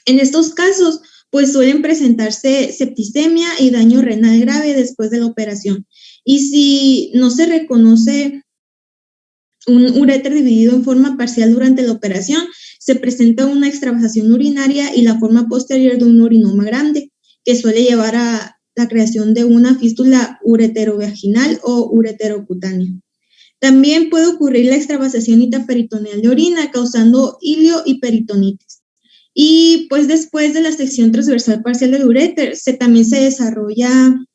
En estos casos, pues suelen presentarse septicemia y daño renal grave después de la operación. Y si no se reconoce un uréter dividido en forma parcial durante la operación, se presenta una extravasación urinaria y la forma posterior de un urinoma grande, que suele llevar a la creación de una fístula ureterovaginal o ureterocutánea. También puede ocurrir la extravasación intraperitoneal de orina, causando ilio y peritonitis. Y pues después de la sección transversal parcial del uréter, también se desarrolla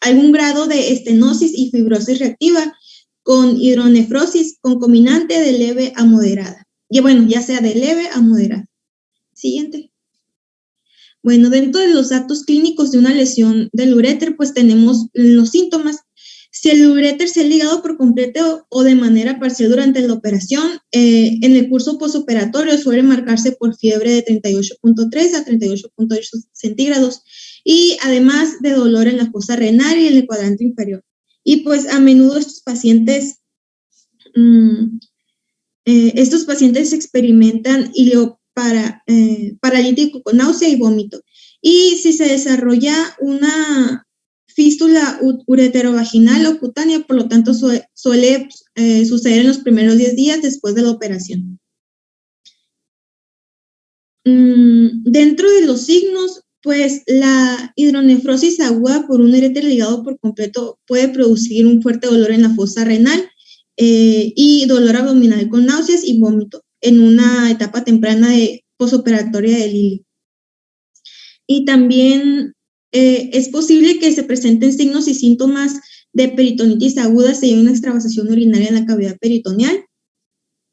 algún grado de estenosis y fibrosis reactiva con hidronefrosis concomitante de leve a moderada. Y bueno, ya sea de leve a moderada. Siguiente. Bueno, dentro de los datos clínicos de una lesión del uréter, pues tenemos los síntomas. Si el uréter se ha ligado por completo o de manera parcial durante la operación, en el curso postoperatorio suele marcarse por fiebre de 38.3 a 38.8 centígrados y además de dolor en la fosa renal y en el cuadrante inferior. Y pues a menudo estos pacientes experimentan hilio paralítico con náusea y vómito. Y si se desarrolla una fístula ureterovaginal o cutánea, por lo tanto suele suceder en los primeros 10 días después de la operación. Dentro de los signos, pues la hidronefrosis aguda por un uréter ligado por completo puede producir un fuerte dolor en la fosa renal y dolor abdominal con náuseas y vómito en una etapa temprana de posoperatoria del hilio. Y también es posible que se presenten signos y síntomas de peritonitis aguda si hay una extravasación urinaria en la cavidad peritoneal.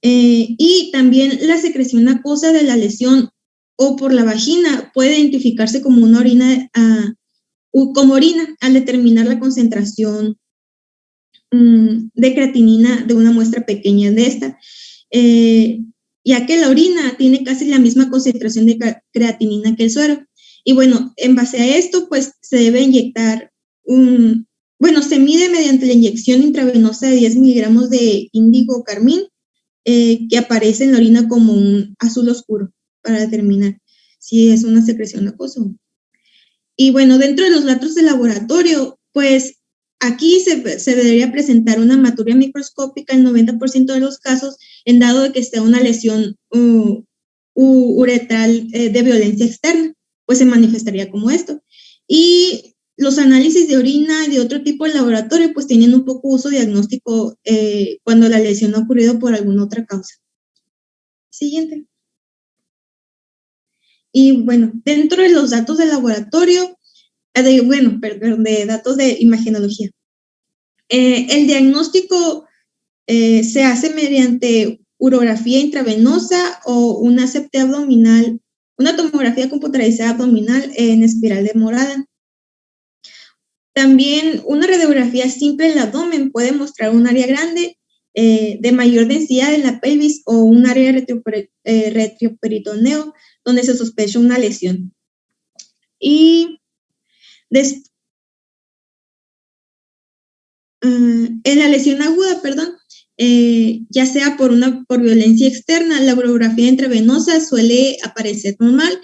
Y también la secreción acuosa de la lesión o por la vagina puede identificarse como una orina, como orina al determinar la concentración de creatinina de una muestra pequeña de esta, ya que la orina tiene casi la misma concentración de creatinina que el suero. Y bueno, en base a esto, pues se debe inyectar se mide mediante la inyección intravenosa de 10 miligramos de índigo carmín, que aparece en la orina como un azul oscuro, para determinar si es una secreción acuosa. Y bueno, dentro de los datos de laboratorio, pues aquí se debería presentar una hematuria microscópica en 90% de los casos, en dado de que esté una lesión uretral de violencia externa, pues se manifestaría como esto. Y los análisis de orina y de otro tipo de laboratorio pues tienen un poco uso diagnóstico cuando la lesión ha ocurrido por alguna otra causa. Siguiente. Y bueno, dentro de los datos de laboratorio, de datos de imagenología, el diagnóstico se hace mediante urografía intravenosa o una CT abdominal, una tomografía computarizada abdominal en espiral de Morada. También una radiografía simple del abdomen puede mostrar un área grande de mayor densidad en la pelvis o un área retroperitoneo donde se sospecha una lesión. Y en la lesión aguda, ya sea por violencia externa, la urografía intravenosa suele aparecer normal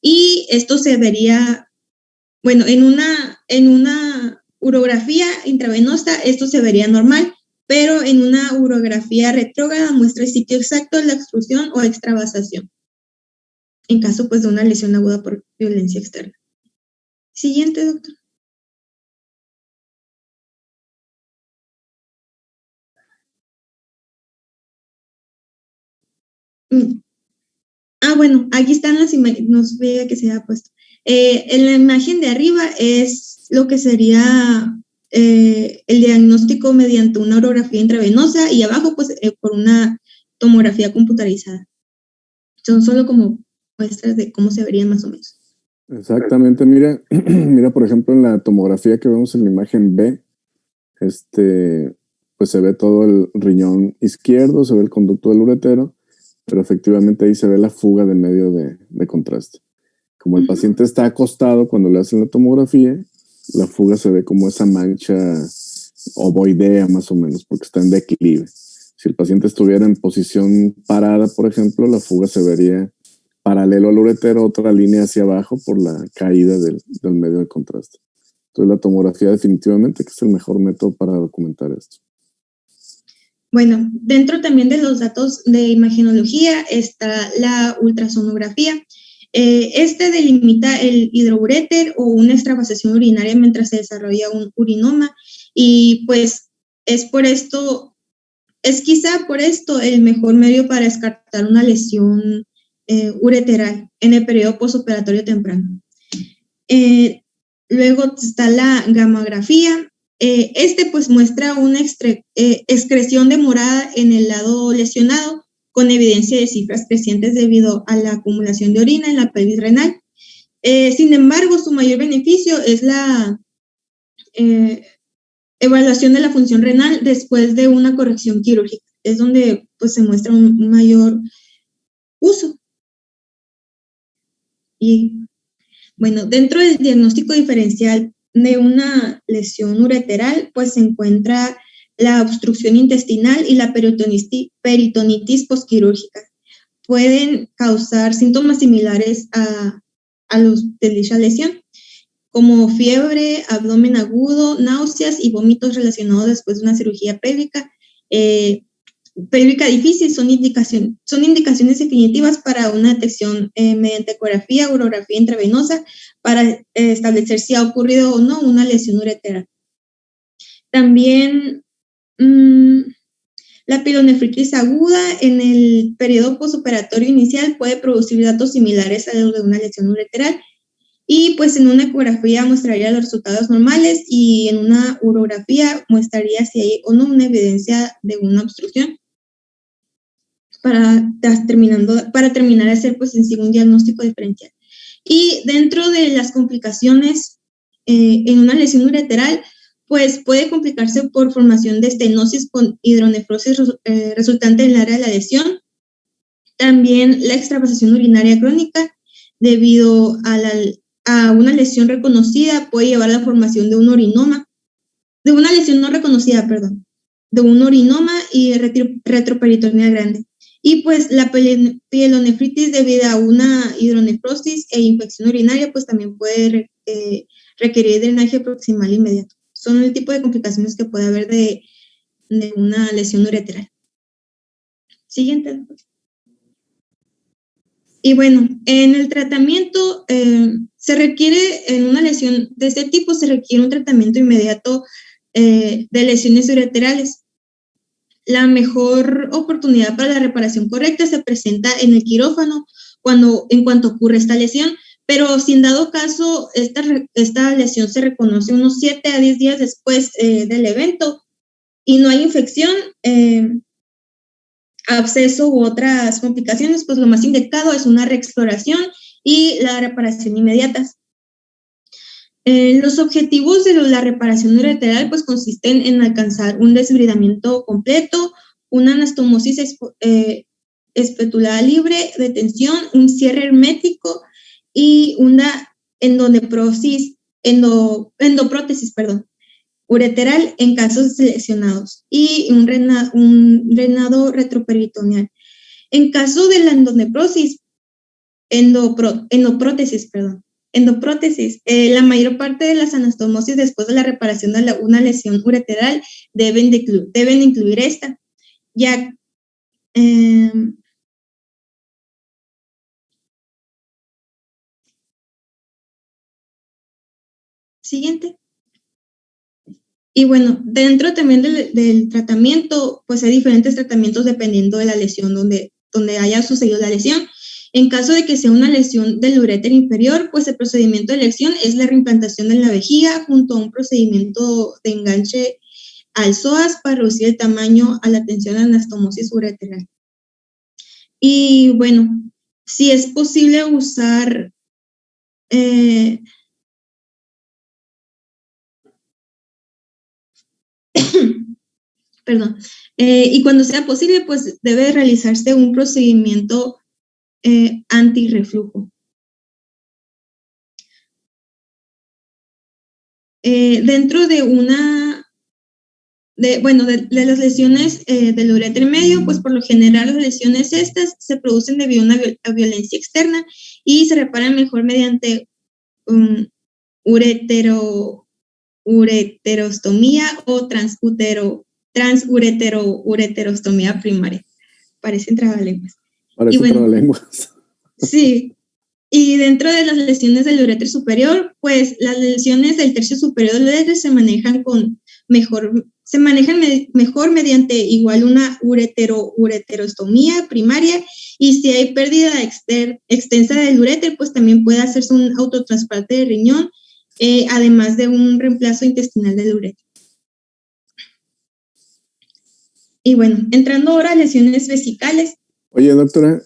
y esto se vería, en una urografía intravenosa esto se vería normal, pero en una urografía retrógrada muestra el sitio exacto de la extrusión o extravasación, en caso pues de una lesión aguda por violencia externa. Siguiente, doctor. Aquí están las imágenes, no veía que se había puesto. En la imagen de arriba es lo que sería el diagnóstico mediante una urografía intravenosa y abajo pues por una tomografía computarizada. Son solo como muestras de cómo se verían más o menos. Exactamente, mira, por ejemplo, en la tomografía que vemos en la imagen B, pues se ve todo el riñón izquierdo, se ve el conducto del uretero, pero efectivamente ahí se ve la fuga de medio de contraste. Como el paciente está acostado cuando le hacen la tomografía, la fuga se ve como esa mancha ovoidea más o menos, porque está en declive. Si el paciente estuviera en posición parada, por ejemplo, la fuga se vería paralelo al uretero, otra línea hacia abajo por la caída del medio de contraste. Entonces la tomografía definitivamente que es el mejor método para documentar esto. Bueno, dentro también de los datos de imagenología está la ultrasonografía. Este delimita el hidrouréter o una extravasación urinaria mientras se desarrolla un urinoma y pues es quizá por esto el mejor medio para descartar una lesión ureteral en el periodo postoperatorio temprano. Luego está la gamografía. Pues muestra una excreción de morada en el lado lesionado con evidencia de cifras crecientes debido a la acumulación de orina en la pelvis renal. Sin embargo, su mayor beneficio es la evaluación de la función renal después de una corrección quirúrgica. Es donde pues, se muestra un mayor uso. Y bueno, dentro del diagnóstico diferencial de una lesión ureteral, pues se encuentra la obstrucción intestinal y la peritonitis posquirúrgica. Pueden causar síntomas similares a los de dicha lesión, como fiebre, abdomen agudo, náuseas y vómitos relacionados después de una cirugía pélvica. Pélvica difícil son indicaciones definitivas para una detección mediante ecografía, urografía intravenosa para establecer si ha ocurrido o no una lesión ureteral. También la pielonefritis aguda en el periodo postoperatorio inicial puede producir datos similares a los de una lesión ureteral y pues en una ecografía mostraría los resultados normales y en una urografía mostraría si hay o no una evidencia de una obstrucción. Para terminar de hacer pues en sí un diagnóstico diferencial. Y dentro de las complicaciones en una lesión ureteral, pues puede complicarse por formación de estenosis con hidronefrosis resultante en el área de la lesión. También la extravasación urinaria crónica debido a una lesión reconocida puede llevar a la formación de un urinoma, de una lesión no reconocida, perdón, de un urinoma y retroperitoneal grande. Y pues la pielonefritis debido a una hidronefrosis e infección urinaria pues también puede requerir drenaje proximal inmediato. Son el tipo de complicaciones que puede haber de una lesión ureteral. Siguiente. Y bueno, en el tratamiento se requiere, en una lesión de este tipo, se requiere un tratamiento inmediato de lesiones ureterales. La mejor oportunidad para la reparación correcta se presenta en el quirófano en cuanto ocurre esta lesión, pero si en dado caso esta lesión se reconoce unos 7 a 10 días después del evento y no hay infección, absceso u otras complicaciones, pues lo más indicado es una reexploración y la reparación inmediatas. Los objetivos de la reparación ureteral pues consisten en alcanzar un desbridamiento completo, una anastomosis espetulada libre de tensión, un cierre hermético y una endoprótesis ureteral en casos seleccionados y un drenado retroperitoneal. En caso de la endoprótesis, la mayor parte de las anastomosis después de la reparación de una lesión ureteral deben incluir esta. Ya siguiente. Y bueno, dentro también del tratamiento, pues hay diferentes tratamientos dependiendo de la lesión donde haya sucedido la lesión. En caso de que sea una lesión del uréter inferior, pues el procedimiento de elección es la reimplantación en la vejiga junto a un procedimiento de enganche al psoas para reducir el tamaño a la tensión de anastomosis ureteral. Y bueno, si es posible usar perdón, y cuando sea posible, pues debe realizarse un procedimiento antirreflujo. Dentro de una de las lesiones del uréter medio, pues por lo general las lesiones estas se producen debido a violencia externa y se reparan mejor mediante ureterostomía o transureterostomía primaria. Parecen trabalenguas. Parece trabalenguas. Sí. Y dentro de las lesiones del uréter superior, pues las lesiones del tercio superior del uréter se manejan mejor mediante igual una ureterostomía primaria, y si hay pérdida extensa del uréter, pues también puede hacerse un autotrasplante de riñón, además de un reemplazo intestinal del uréter. Y bueno, entrando ahora a lesiones vesicales. Oye, doctora,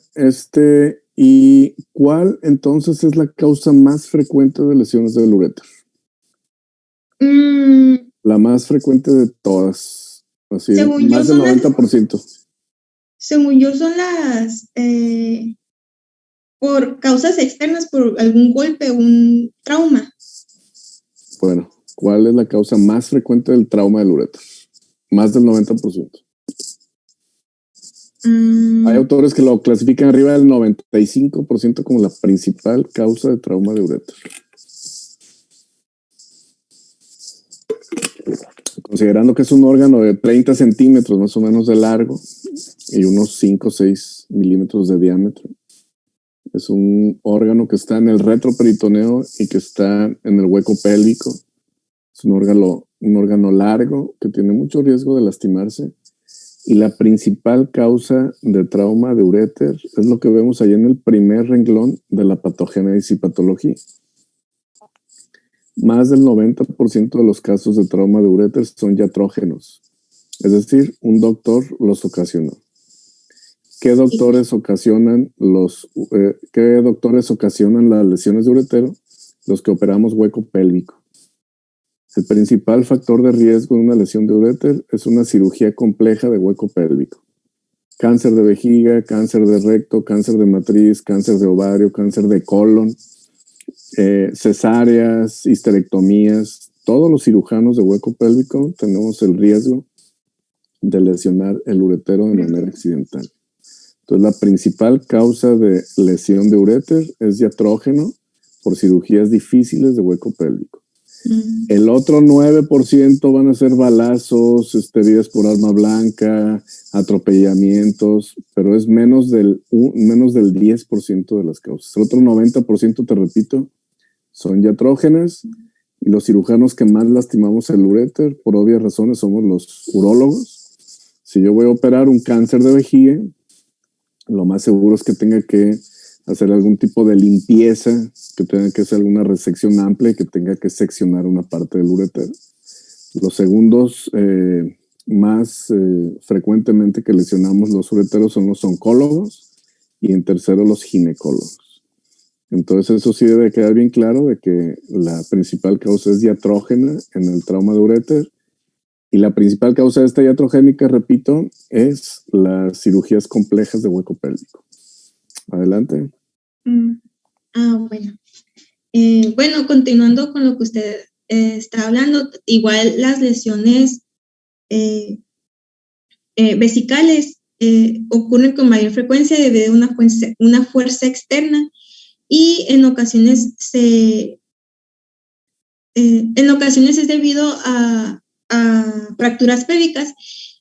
¿y cuál entonces es la causa más frecuente de lesiones del uréter? La más frecuente de todas, así, más del 90%. Según yo son las por causas externas, por algún golpe, un trauma. Bueno, ¿cuál es la causa más frecuente del trauma del uréter? Más del 90%. Hay autores que lo clasifican arriba del 95% como la principal causa de trauma de uréter. Considerando que es un órgano de 30 centímetros más o menos de largo y unos 5 o 6 milímetros de diámetro. Es un órgano que está en el retroperitoneo y que está en el hueco pélvico. Es un órgano largo que tiene mucho riesgo de lastimarse. Y la principal causa de trauma de uréter es lo que vemos ahí en el primer renglón de la patogénesis y patología. Más del 90% de los casos de trauma de uréter son iatrógenos. Es decir, un doctor los ocasionó. ¿Qué doctores ocasionan las lesiones de urétero? Los que operamos hueco pélvico. El principal factor de riesgo de una lesión de uréter es una cirugía compleja de hueco pélvico. Cáncer de vejiga, cáncer de recto, cáncer de matriz, cáncer de ovario, cáncer de colon, cesáreas, histerectomías. Todos los cirujanos de hueco pélvico tenemos el riesgo de lesionar el uretero de manera accidental. Entonces, la principal causa de lesión de uréter es iatrógeno por cirugías difíciles de hueco pélvico. El otro 9% van a ser balazos, heridas por arma blanca, atropellamientos, pero es menos del 10% de las causas. El otro 90%, te repito, son iatrógenas, y los cirujanos que más lastimamos el uréter, por obvias razones, somos los urólogos. Si yo voy a operar un cáncer de vejiga, lo más seguro es que tenga que hacer algún tipo de limpieza, que tenga que hacer alguna resección amplia y que tenga que seccionar una parte del uréter. Los segundos más frecuentemente que lesionamos los ureteros son los oncólogos y en tercero los ginecólogos. Entonces eso sí debe quedar bien claro de que la principal causa es iatrógena en el trauma de uréter, y la principal causa de esta iatrogénica, repito, es las cirugías complejas de hueco pélvico. Adelante. Bueno. Bueno, continuando con lo que usted está hablando, igual las lesiones vesicales ocurren con mayor frecuencia debido a una fuerza externa, y en ocasiones es debido a fracturas pélvicas,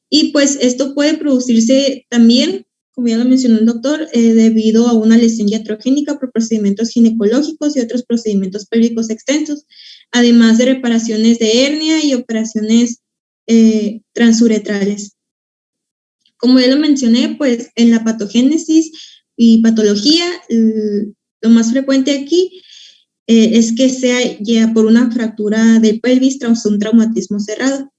y pues esto puede producirse también, como ya lo mencionó el doctor, debido a una lesión iatrogénica por procedimientos ginecológicos y otros procedimientos pélvicos extensos, además de reparaciones de hernia y operaciones transuretrales. Como ya lo mencioné, pues en la patogénesis y patología, lo más frecuente aquí es que sea ya por una fractura de pelvis tras un traumatismo cerrado,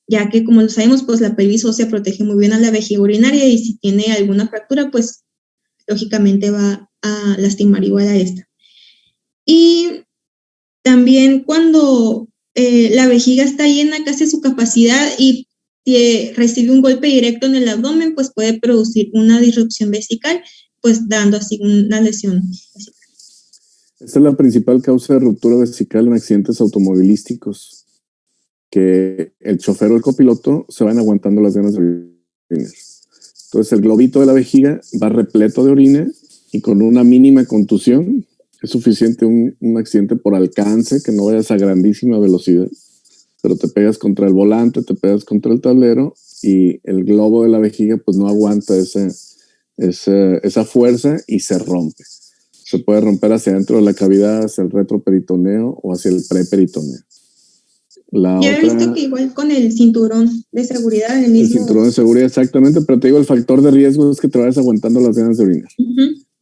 ya que, como lo sabemos, pues la pelvis ósea protege muy bien a la vejiga urinaria, y si tiene alguna fractura, pues lógicamente va a lastimar igual a esta. Y también cuando la vejiga está llena casi a su capacidad y recibe un golpe directo en el abdomen, pues puede producir una disrupción vesical, pues dando así una lesión vesical. Esta es la principal causa de ruptura vesical en accidentes automovilísticos. que el chofer o el copiloto se van aguantando las ganas de orinar. Entonces el globito de la vejiga va repleto de orina y con una mínima contusión es suficiente un accidente por alcance, que no vayas a grandísima velocidad, pero te pegas contra el volante, te pegas contra el tablero y el globo de la vejiga pues no aguanta esa fuerza y se rompe. Se puede romper hacia adentro de la cavidad, hacia el retroperitoneo o hacia el preperitoneo. Yo he visto que igual con el cinturón de seguridad, el cinturón de seguridad, exactamente, pero te digo, el factor de riesgo es que te vayas aguantando las ganas de orinar.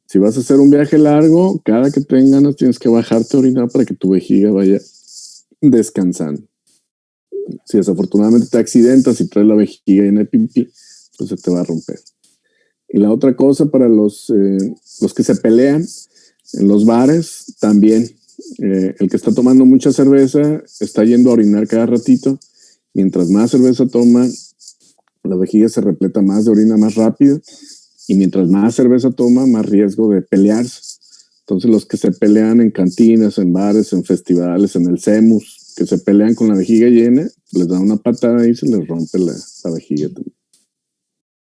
Si vas a hacer un viaje largo, cada que tengas ganas tienes que bajarte a orinar para que tu vejiga vaya descansando. Si desafortunadamente te accidentas y traes la vejiga en el pipí, pues se te va a romper. Y la otra cosa para los que se pelean en los bares, también el que está tomando mucha cerveza está yendo a orinar cada ratito. Mientras más cerveza toma, la vejiga se repleta más de orina más rápido, y mientras más cerveza toma, más riesgo de pelearse. Entonces los que se pelean en cantinas, en bares, en festivales, en el CEMUS, que se pelean con la vejiga llena, les da una patada y se les rompe la vejiga también.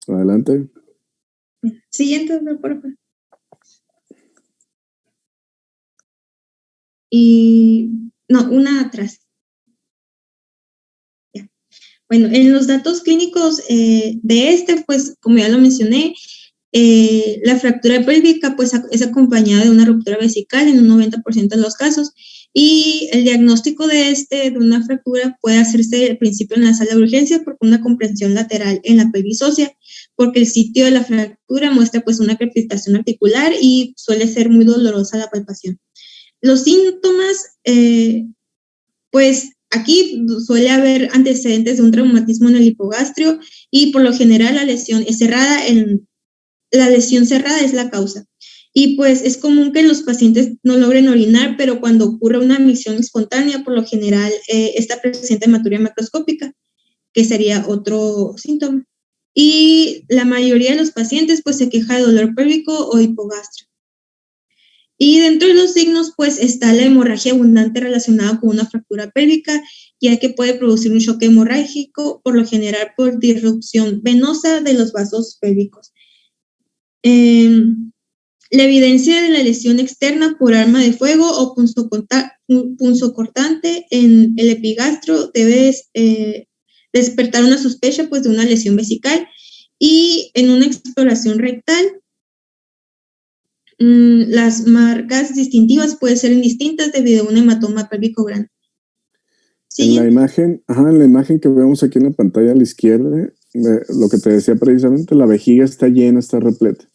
Adelante. Siguiente, por favor. Y no, una atrás. Ya. Bueno, en los datos clínicos de pues como ya lo mencioné, la fractura pélvica pues es acompañada de una ruptura vesical en un 90% de los casos, y el diagnóstico de una fractura puede hacerse al principio en la sala de urgencia por una comprensión lateral en la pelvis ósea, porque el sitio de la fractura muestra pues una crepitación articular y suele ser muy dolorosa la palpación. Los síntomas, pues aquí suele haber antecedentes de un traumatismo en el hipogastrio, y por lo general la lesión cerrada es la causa. Y pues es común que los pacientes no logren orinar, pero cuando ocurre una micción espontánea, por lo general está presente hematuria macroscópica, que sería otro síntoma. Y la mayoría de los pacientes pues se queja de dolor pélvico o hipogastrio. Y dentro de los signos, pues, está la hemorragia abundante relacionada con una fractura pélvica, ya que puede producir un choque hemorrágico, por lo general por disrupción venosa de los vasos pélvicos. La evidencia de la lesión externa por arma de fuego o punzocortante en el epigastro debe despertar una sospecha, pues, de una lesión vesical, y en una exploración rectal, las marcas distintivas pueden ser indistintas debido a un hematoma pélvico grande. ¿Sí? En la imagen que vemos aquí en la pantalla a la izquierda, lo que te decía precisamente, la vejiga está llena, está repleta.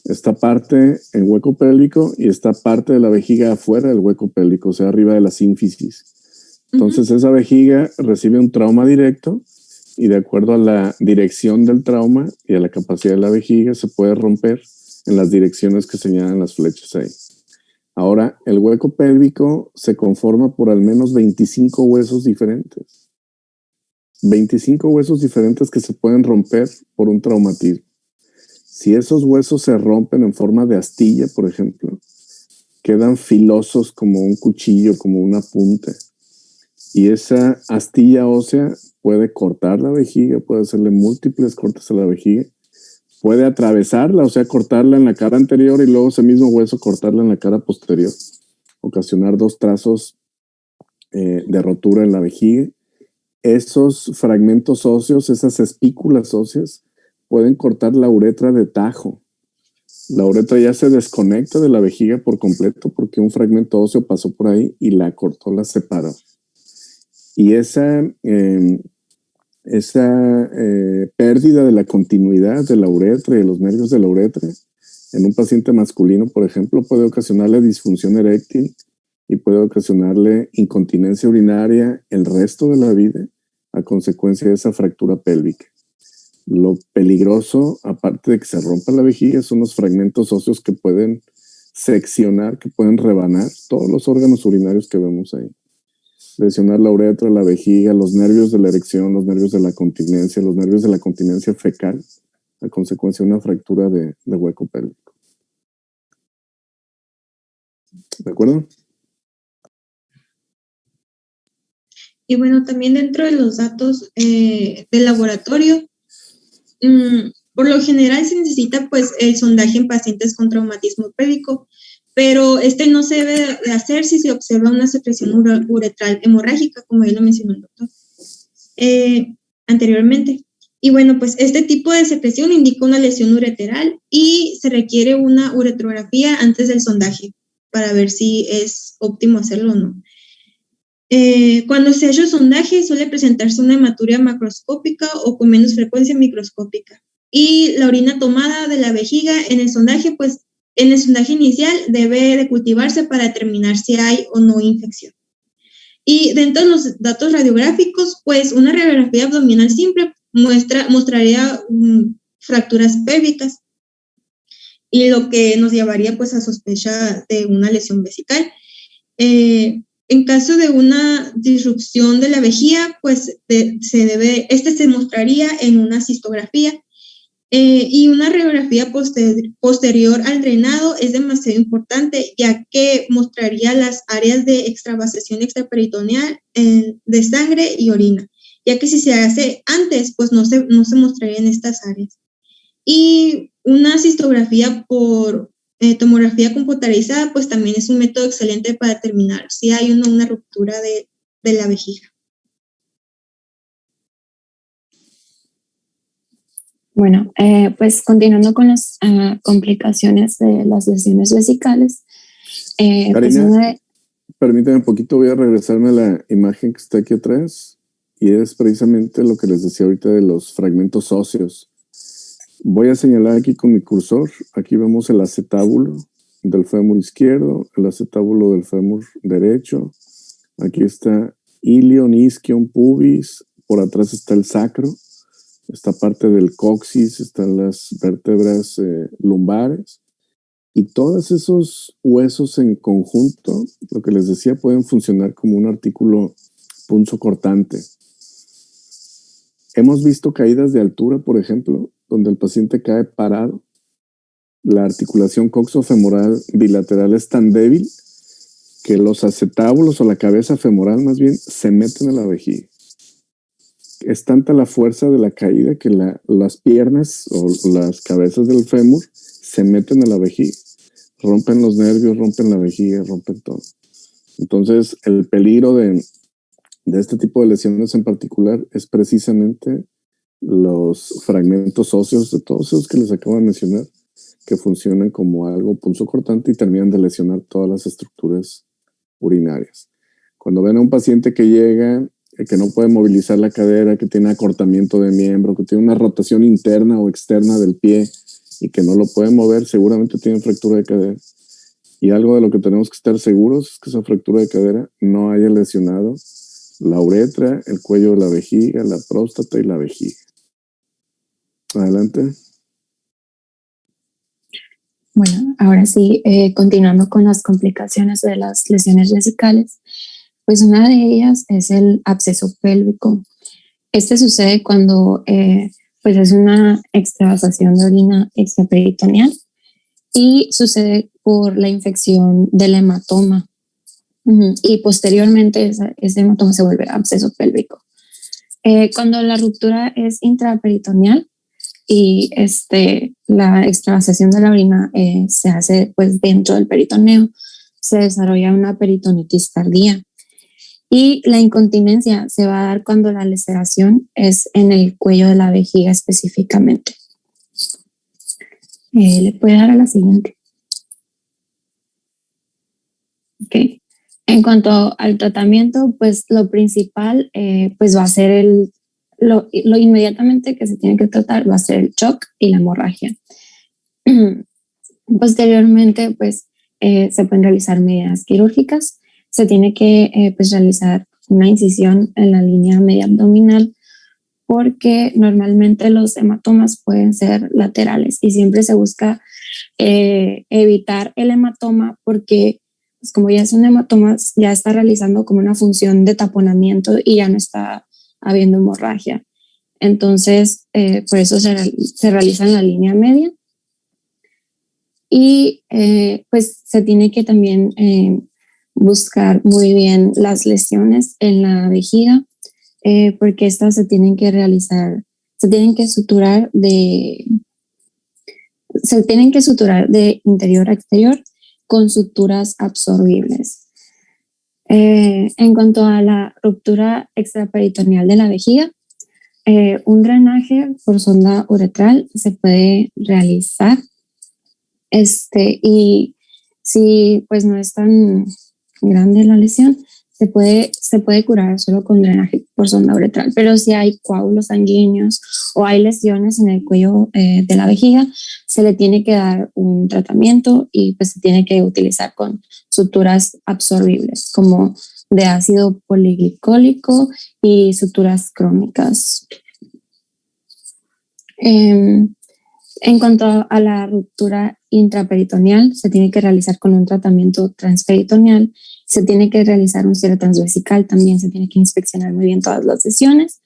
Esta parte en hueco pélvico y esta parte de la vejiga afuera del hueco pélvico, o sea, arriba de la sínfisis. Entonces esa vejiga recibe un trauma directo, y de acuerdo a la dirección del trauma y a la capacidad de la vejiga se puede romper en las direcciones que señalan las flechas ahí. Ahora, el hueco pélvico se conforma por al menos 25 huesos diferentes. 25 huesos diferentes que se pueden romper por un traumatismo. Si esos huesos se rompen en forma de astilla, por ejemplo, quedan filosos como un cuchillo, como una punta. Y esa astilla ósea puede cortar la vejiga, puede hacerle múltiples cortes a la vejiga. Puede atravesarla, o sea, cortarla en la cara anterior y luego ese mismo hueso cortarla en la cara posterior. Ocasionar 2 trazos de rotura en la vejiga. Esos fragmentos óseos, esas espículas óseas, pueden cortar la uretra de tajo. La uretra ya se desconecta de la vejiga por completo porque un fragmento óseo pasó por ahí y la cortó, la separó. Y esa pérdida de la continuidad de la uretra y de los nervios de la uretra en un paciente masculino, por ejemplo, puede ocasionarle disfunción eréctil y puede ocasionarle incontinencia urinaria el resto de la vida a consecuencia de esa fractura pélvica. Lo peligroso, aparte de que se rompa la vejiga, son los fragmentos óseos que pueden seccionar, que pueden rebanar todos los órganos urinarios que vemos ahí. Lesionar la uretra, la vejiga, los nervios de la erección, los nervios de la continencia fecal, a consecuencia de una fractura de hueco pélvico. ¿De acuerdo? Y bueno, también dentro de los datos del laboratorio, por lo general se necesita pues el sondaje en pacientes con traumatismo pélvico, pero este no se debe de hacer si se observa una secreción uretral hemorrágica, como ya lo mencionó el doctor anteriormente. Y bueno, pues este tipo de secreción indica una lesión ureteral y se requiere una uretrografía antes del sondaje para ver si es óptimo hacerlo o no. Cuando se ha hecho sondaje suele presentarse una hematuria macroscópica o con menos frecuencia microscópica. Y la orina tomada de la vejiga en el sondaje, pues en el sondaje inicial debe de cultivarse para determinar si hay o no infección. Y dentro de los datos radiográficos, pues una radiografía abdominal simple mostraría fracturas pélvicas y lo que nos llevaría pues a sospecha de una lesión vesical. En caso de una disrupción de la vejiga, pues se mostraría en una cistografía y una radiografía posterior al drenado es demasiado importante, ya que mostraría las áreas de extravasación extraperitoneal de sangre y orina, ya que si se hace antes, pues no se mostrarían estas áreas. Y una cistografía por tomografía computarizada, pues también es un método excelente para determinar si hay una ruptura de la vejiga. Bueno, pues continuando con las complicaciones de las lesiones vesicales. Karina, permítame un poquito, voy a regresarme a la imagen que está aquí atrás y es precisamente lo que les decía ahorita de los fragmentos óseos. Voy a señalar aquí con mi cursor, aquí vemos el acetábulo del fémur izquierdo, el acetábulo del fémur derecho, aquí está ilion, isquion, pubis, por atrás está el sacro, esta parte del coxis, están las vértebras lumbares y todos esos huesos en conjunto, lo que les decía, pueden funcionar como un artículo punzocortante. Hemos visto caídas de altura, por ejemplo, donde el paciente cae parado. La articulación coxofemoral bilateral es tan débil que los acetábulos o la cabeza femoral más bien se meten a la vejiga. Es tanta la fuerza de la caída que las piernas o las cabezas del fémur se meten a la vejiga. Rompen los nervios, rompen la vejiga, rompen todo. Entonces, el peligro de este tipo de lesiones en particular es precisamente los fragmentos óseos de todos esos que les acabo de mencionar, que funcionan como algo punzocortante y terminan de lesionar todas las estructuras urinarias. Cuando ven a un paciente que llega, que no puede movilizar la cadera, que tiene acortamiento de miembro, que tiene una rotación interna o externa del pie y que no lo puede mover, seguramente tiene fractura de cadera. Y algo de lo que tenemos que estar seguros es que esa fractura de cadera no haya lesionado la uretra, el cuello de la vejiga, la próstata y la vejiga. Adelante. Bueno, ahora sí, continuando con las complicaciones de las lesiones vesicales, pues una de ellas es el absceso pélvico. Este sucede cuando pues es una extravasación de orina extraperitoneal y sucede por la infección del hematoma. Y posteriormente ese hematoma se vuelve absceso pélvico. Cuando la ruptura es intraperitoneal y la extravasación de la orina se hace pues dentro del peritoneo, se desarrolla una peritonitis tardía. Y la incontinencia se va a dar cuando la laceración es en el cuello de la vejiga específicamente. ¿Le puede dar a la siguiente? Ok. En cuanto al tratamiento, pues lo principal pues va a ser lo inmediatamente que se tiene que tratar va a ser el shock y la hemorragia. Posteriormente, pues se pueden realizar medidas quirúrgicas. Se tiene que pues, realizar una incisión en la línea media abdominal porque normalmente los hematomas pueden ser laterales y siempre se busca evitar el hematoma porque pues, como ya son hematomas, ya está realizando como una función de taponamiento y ya no está habiendo hemorragia. Entonces, por eso se realiza en la línea media. Y pues se tiene que también buscar muy bien las lesiones en la vejiga, porque estas se tienen que suturar de interior a exterior con suturas absorbibles. En cuanto a la ruptura extraperitoneal de la vejiga, un drenaje por sonda uretral se puede realizar, y si pues no es tan grande la lesión, se puede curar solo con drenaje por sonda uretral, pero si hay coágulos sanguíneos o hay lesiones en el cuello de la vejiga, se le tiene que dar un tratamiento y pues se tiene que utilizar con suturas absorbibles como de ácido poliglicólico y suturas crónicas. En cuanto a la ruptura intraperitoneal, se tiene que realizar con un tratamiento transperitoneal, se tiene que realizar un cierre transvesical, también se tiene que inspeccionar muy bien todas las lesiones,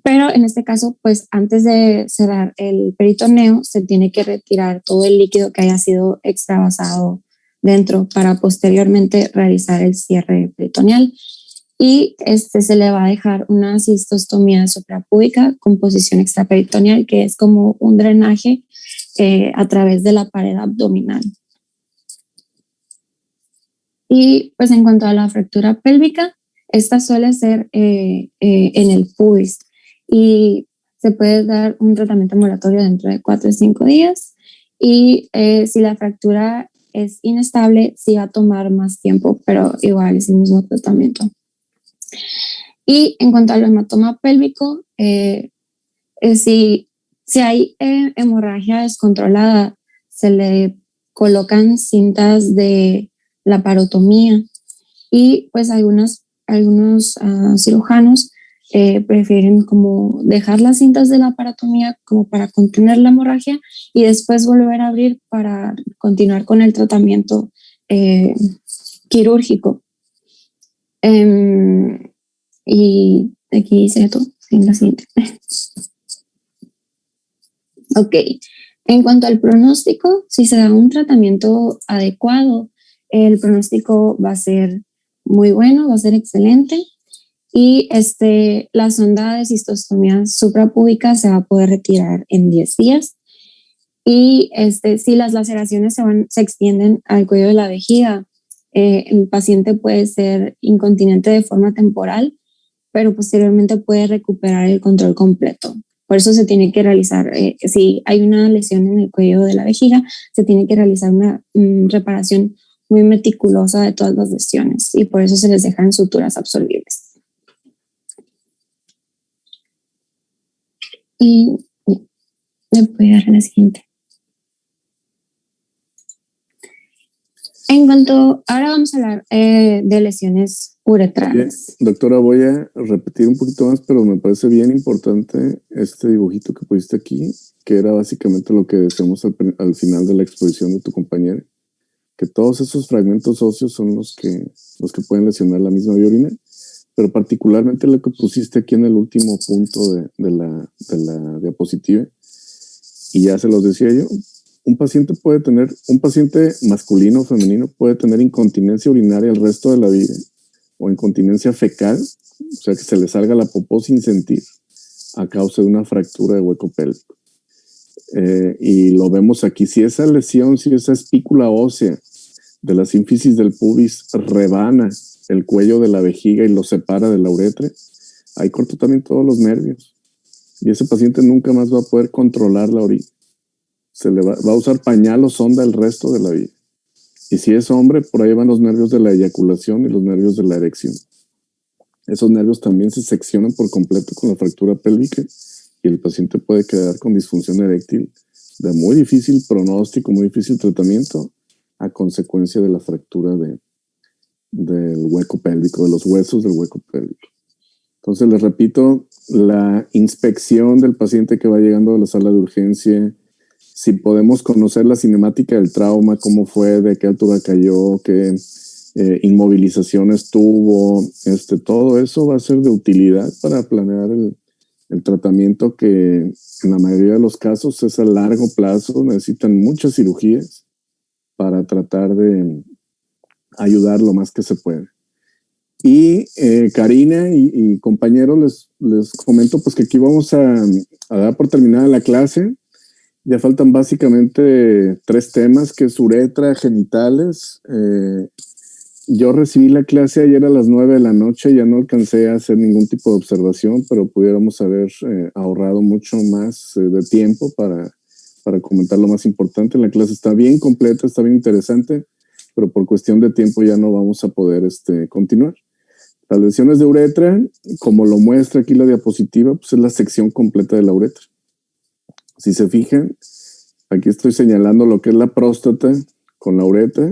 pero en este caso, pues antes de cerrar el peritoneo, se tiene que retirar todo el líquido que haya sido extravasado dentro para posteriormente realizar el cierre peritoneal. Y se le va a dejar una cistostomía suprapúbica con posición extraperitoneal, que es como un drenaje a través de la pared abdominal. Y pues en cuanto a la fractura pélvica, esta suele ser en el pubis y se puede dar un tratamiento ambulatorio dentro de 4 o 5 días. Y si la fractura es inestable, sí va a tomar más tiempo, pero igual es el mismo tratamiento. Y en cuanto al hematoma pélvico, si hay hemorragia descontrolada, se le colocan cintas de laparotomía y pues algunos cirujanos prefieren como dejar las cintas de laparotomía como para contener la hemorragia y después volver a abrir para continuar con el tratamiento quirúrgico. Y aquí dice todo en la siguiente. Ok, en cuanto al pronóstico, si se da un tratamiento adecuado, el pronóstico va a ser muy bueno, va a ser excelente y la sonda de cistostomía suprapúbica se va a poder retirar en 10 días. Y si las laceraciones se extienden al cuello de la vejiga, el paciente puede ser incontinente de forma temporal, pero posteriormente puede recuperar el control completo. Por eso se tiene que realizar, si hay una lesión en el cuello de la vejiga, se tiene que realizar una reparación muy meticulosa de todas las lesiones y por eso se les dejan suturas absorbibles. Y me puede dar la siguiente. Ahora vamos a hablar de lesiones uretrales. Doctora, voy a repetir un poquito más, pero me parece bien importante este dibujito que pusiste aquí, que era básicamente lo que decíamos al final de la exposición de tu compañera, que todos esos fragmentos óseos son los que pueden lesionar la misma vía urinaria, pero particularmente lo que pusiste aquí en el último punto de la diapositiva, y ya se los decía yo, un paciente masculino o femenino puede tener incontinencia urinaria el resto de la vida o incontinencia fecal, o sea que se le salga la popó sin sentir a causa de una fractura de hueco pélvico. Y lo vemos aquí, si esa lesión, si esa espícula ósea de la sínfisis del pubis rebana el cuello de la vejiga y lo separa de la uretra, ahí cortó también todos los nervios y ese paciente nunca más va a poder controlar la orina. Se le va a usar pañal o sonda el resto de la vida. Y si es hombre, por ahí van los nervios de la eyaculación y los nervios de la erección. Esos nervios también se seccionan por completo con la fractura pélvica y el paciente puede quedar con disfunción eréctil de muy difícil pronóstico, muy difícil tratamiento a consecuencia de la fractura del hueco pélvico, de los huesos del hueco pélvico. Entonces, les repito, la inspección del paciente que va llegando a la sala de urgencia, si podemos conocer la cinemática del trauma, cómo fue, de qué altura cayó, qué inmovilizaciones tuvo, todo eso va a ser de utilidad para planear el tratamiento que en la mayoría de los casos es a largo plazo, necesitan muchas cirugías para tratar de ayudar lo más que se puede. Y Karina y compañeros, les comento pues que aquí vamos a dar por terminada la clase. Ya faltan básicamente 3 temas, que es uretra, genitales. Yo recibí la clase ayer a las 9 de la noche, ya no alcancé a hacer ningún tipo de observación, pero pudiéramos haber ahorrado mucho más de tiempo para comentar lo más importante. La clase está bien completa, está bien interesante, pero por cuestión de tiempo ya no vamos a poder continuar. Las lesiones de uretra, como lo muestra aquí la diapositiva, pues es la sección completa de la uretra. Si se fijan, aquí estoy señalando lo que es la próstata con la uretra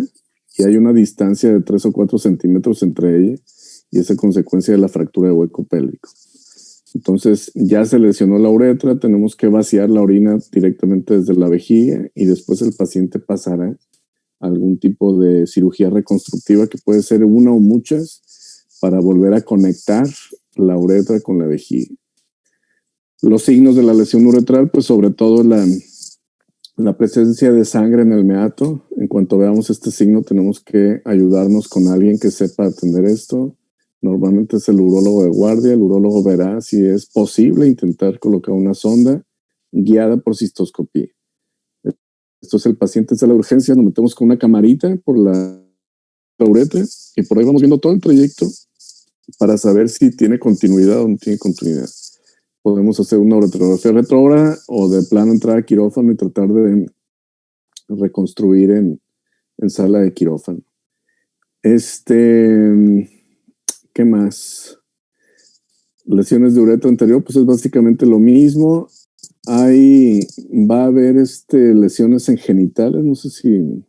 y hay una distancia de 3 o 4 centímetros entre ellas y es a consecuencia de la fractura de hueco pélvico. Entonces ya se lesionó la uretra, tenemos que vaciar la orina directamente desde la vejiga y después el paciente pasará a algún tipo de cirugía reconstructiva que puede ser una o muchas para volver a conectar la uretra con la vejiga. Los signos de la lesión uretral, pues sobre todo la presencia de sangre en el meato. En cuanto veamos este signo, tenemos que ayudarnos con alguien que sepa atender esto. Normalmente es el urólogo de guardia. El urólogo verá si es posible intentar colocar una sonda guiada por cistoscopía. Esto es el paciente, está en la urgencia, nos metemos con una camarita por la uretra y por ahí vamos viendo todo el trayecto para saber si tiene continuidad o no tiene continuidad. Podemos hacer una uretrografía retrógrada o de plano entrar a quirófano y tratar de reconstruir en sala de quirófano. ¿Qué más? Lesiones de uretra anterior, pues es básicamente lo mismo. Va a haber lesiones en genitales, no sé si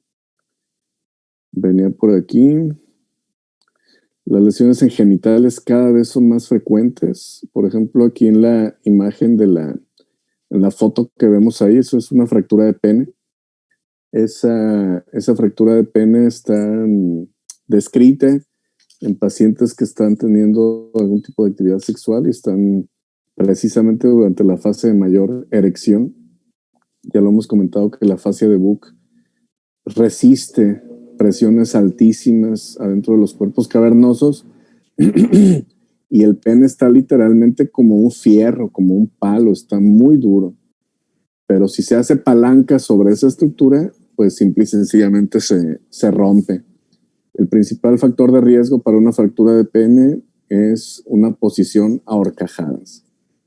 venía por aquí. Las lesiones en genitales cada vez son más frecuentes. Por ejemplo, aquí en la imagen en la foto que vemos ahí, eso es una fractura de pene. Esa fractura de pene está descrita en pacientes que están teniendo algún tipo de actividad sexual y están precisamente durante la fase de mayor erección. Ya lo hemos comentado que la fascia de Buck resiste presiones altísimas adentro de los cuerpos cavernosos y el pene está literalmente como un fierro, como un palo, está muy duro. Pero si se hace palanca sobre esa estructura, pues simple y sencillamente se rompe. El principal factor de riesgo para una fractura de pene es una posición a horcajadas.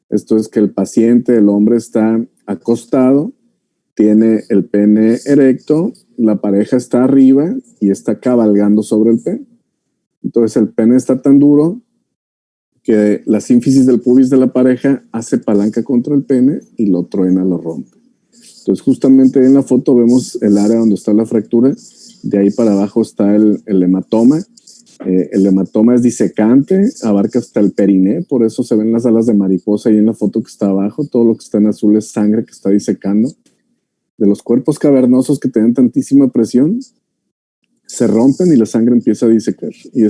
Esto es que el paciente, el hombre, está acostado, tiene el pene erecto, la pareja está arriba y está cabalgando sobre el pene. Entonces el pene está tan duro que la sínfisis del pubis de la pareja hace palanca contra el pene y lo truena, lo rompe. Entonces justamente en la foto vemos el área donde está la fractura. De ahí para abajo está el hematoma. El hematoma es disecante, abarca hasta el periné, por eso se ven las alas de mariposa ahí en la foto que está abajo. Todo lo que está en azul es sangre que está disecando. De los cuerpos cavernosos que tienen tantísima presión, se rompen y la sangre empieza a disecar. Y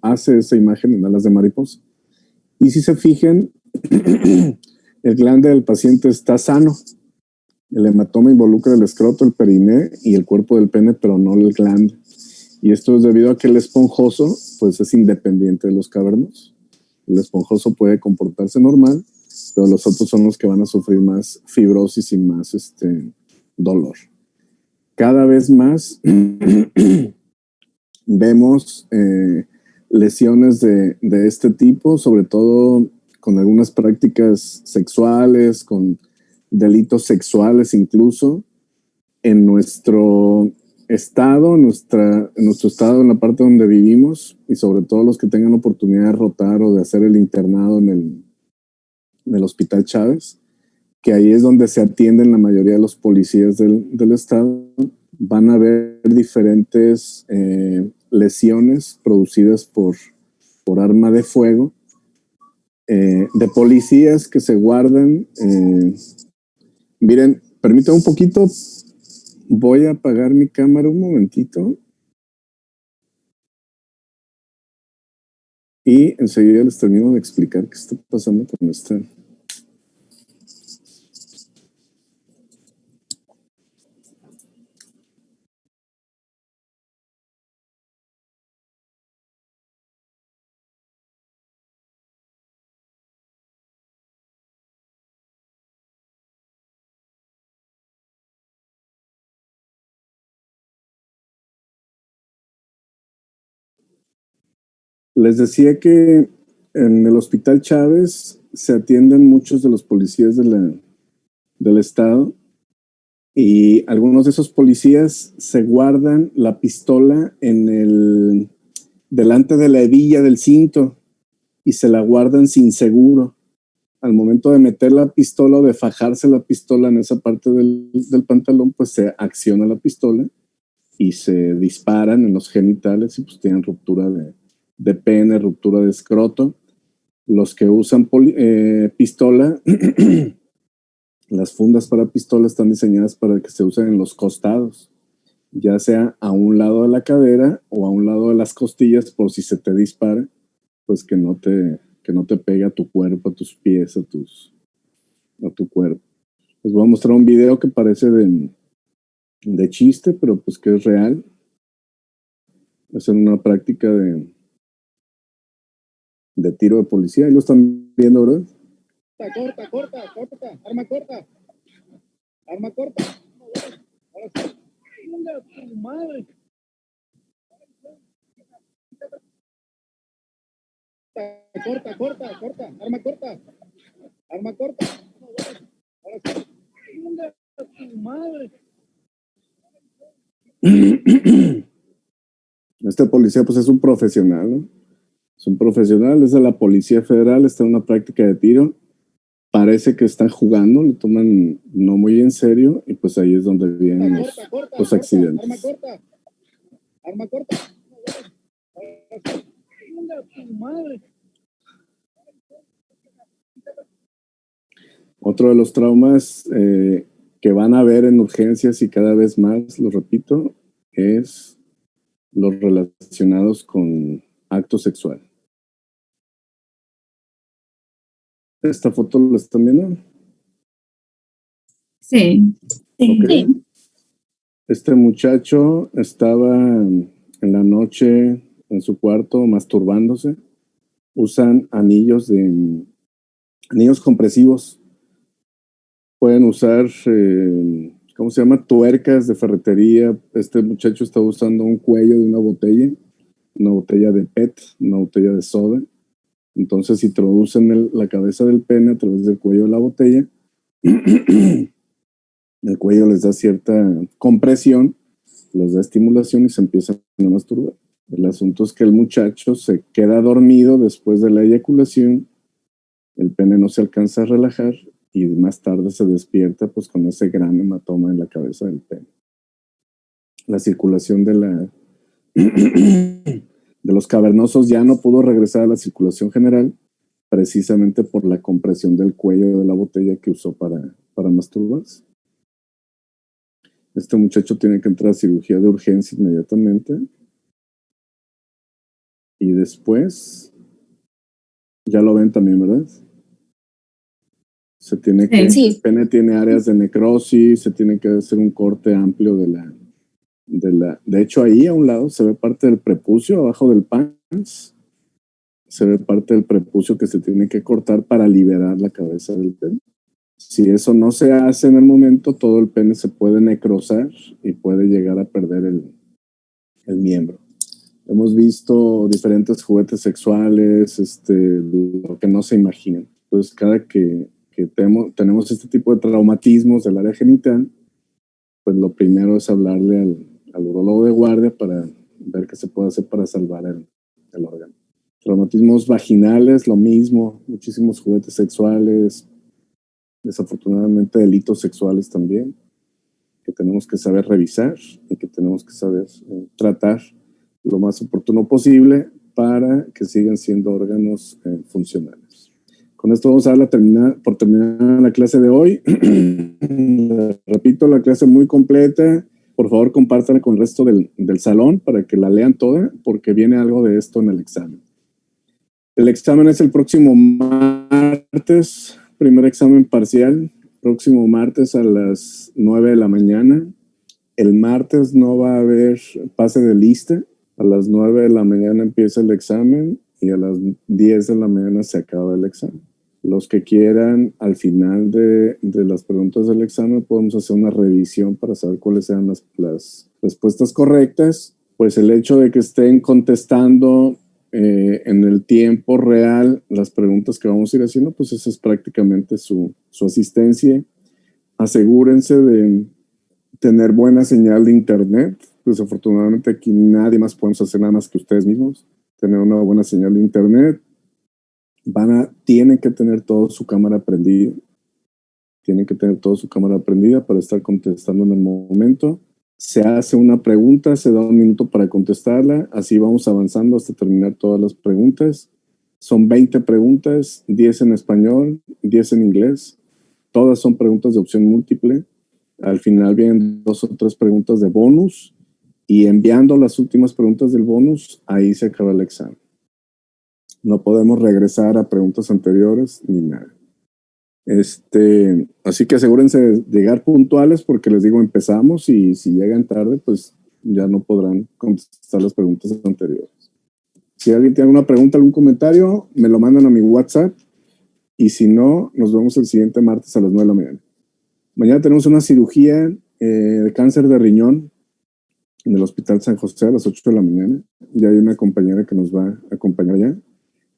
hace esa imagen en alas de mariposa. Y si se fijan, el glande del paciente está sano. El hematoma involucra el escroto, el periné y el cuerpo del pene, pero no el glande. Y esto es debido a que el esponjoso pues es independiente de los cavernosos. El esponjoso puede comportarse normal, pero los otros son los que van a sufrir más fibrosis y más dolor. Cada vez más vemos lesiones de este tipo, sobre todo con algunas prácticas sexuales, con delitos sexuales incluso, en nuestro estado, en nuestro estado, en la parte donde vivimos, y sobre todo los que tengan oportunidad de rotar o de hacer el internado en el Hospital Chávez, que ahí es donde se atienden la mayoría de los policías del estado. Van a haber diferentes lesiones producidas por arma de fuego, de policías que se guardan. Miren, permítanme un poquito, voy a apagar mi cámara un momentito y enseguida les termino de explicar qué está pasando con esta Les decía que en el Hospital Chávez se atienden muchos de los policías del estado y algunos de esos policías se guardan la pistola delante de la hebilla del cinto y se la guardan sin seguro. Al momento de meter la pistola o de fajarse la pistola en esa parte del pantalón, pues se acciona la pistola y se disparan en los genitales y pues tienen ruptura de pene, ruptura de escroto. Los que usan pistola, las fundas para pistola están diseñadas para que se usen en los costados, ya sea a un lado de la cadera o a un lado de las costillas, por si se te dispara, pues que no te pegue a tu cuerpo, a tus pies, a tu cuerpo. Les voy a mostrar un video que parece de chiste, pero pues que es real. Es en una práctica de tiro de policía. Ahí lo están viendo, ¿verdad? Corta, arma corta. Ahora sí. ¡Venga, tu madre! Corta, arma corta. Ahora sí. ¡Venga, tu madre! Este policía pues es un profesional, ¿no? Es un profesional, es de la Policía Federal, está en una práctica de tiro. Parece que están jugando, lo toman no muy en serio y pues ahí es donde vienen los accidentes. Arma corta. ¡Venga, tu madre! Otro de los traumas que van a ver en urgencias y cada vez más, lo repito, es los relacionados con acto sexual. ¿Esta foto la están viendo? Sí. Okay. Sí. Este muchacho estaba en la noche en su cuarto masturbándose. Usan anillos compresivos. Pueden usar, ¿cómo se llama? Tuercas de ferretería. Este muchacho estaba usando un cuello de una botella de PET, una botella de soda. Entonces introducen la cabeza del pene a través del cuello de la botella. El cuello les da cierta compresión, les da estimulación y se empiezan a masturbar. El asunto es que el muchacho se queda dormido después de la eyaculación, el pene no se alcanza a relajar y más tarde se despierta pues con ese gran hematoma en la cabeza del pene. La circulación de los cavernosos ya no pudo regresar a la circulación general precisamente por la compresión del cuello de la botella que usó para masturbarse. Este muchacho tiene que entrar a cirugía de urgencia inmediatamente y después ya lo ven también, ¿verdad? El pene tiene áreas de necrosis, se tiene que hacer un corte amplio de hecho ahí a un lado se ve parte del prepucio, abajo del pants, se ve parte del prepucio que se tiene que cortar para liberar la cabeza del pene. Si eso no se hace en el momento, todo el pene se puede necrosar y puede llegar a perder el miembro. Hemos visto diferentes juguetes sexuales, lo que no se imaginan. Entonces, cada que tenemos este tipo de traumatismos del área genital, pues lo primero es hablarle al urólogo de guardia para ver qué se puede hacer para salvar el órgano. Traumatismos vaginales, lo mismo, muchísimos juguetes sexuales, desafortunadamente delitos sexuales también, que tenemos que saber revisar y que tenemos que saber tratar lo más oportuno posible para que sigan siendo órganos funcionales. Con esto vamos a por terminar la clase de hoy. Repito, la clase muy completa. Por favor, compártanla con el resto del salón para que la lean toda, porque viene algo de esto en el examen. El examen es el próximo martes, primer examen parcial, próximo martes a las 9 de la mañana. El martes no va a haber pase de lista. A las 9 de la mañana empieza el examen y a las 10 de la mañana se acaba el examen. Los que quieran, al final de las preguntas del examen, podemos hacer una revisión para saber cuáles sean las respuestas correctas. Pues el hecho de que estén contestando en el tiempo real las preguntas que vamos a ir haciendo, pues esa es prácticamente su asistencia. Asegúrense de tener buena señal de internet. Desafortunadamente aquí nadie más podemos hacer nada más que ustedes mismos. Tener una buena señal de internet. Tienen que tener toda su cámara prendida. Tienen que tener toda su cámara prendida para estar contestando en el momento. Se hace una pregunta, se da un minuto para contestarla. Así vamos avanzando hasta terminar todas las preguntas. Son 20 preguntas, 10 en español, 10 en inglés. Todas son preguntas de opción múltiple. Al final vienen 2 o 3 preguntas de bonus. Y enviando las últimas preguntas del bonus, ahí se acaba el examen. No podemos regresar a preguntas anteriores ni nada. Así que asegúrense de llegar puntuales porque les digo, empezamos y si llegan tarde, pues ya no podrán contestar las preguntas anteriores. Si alguien tiene alguna pregunta, algún comentario, me lo mandan a mi WhatsApp y si no, nos vemos el siguiente martes a las 9 de la mañana. Mañana tenemos una cirugía de cáncer de riñón en el Hospital San José a las 8 de la mañana. Ya hay una compañera que nos va a acompañar allá.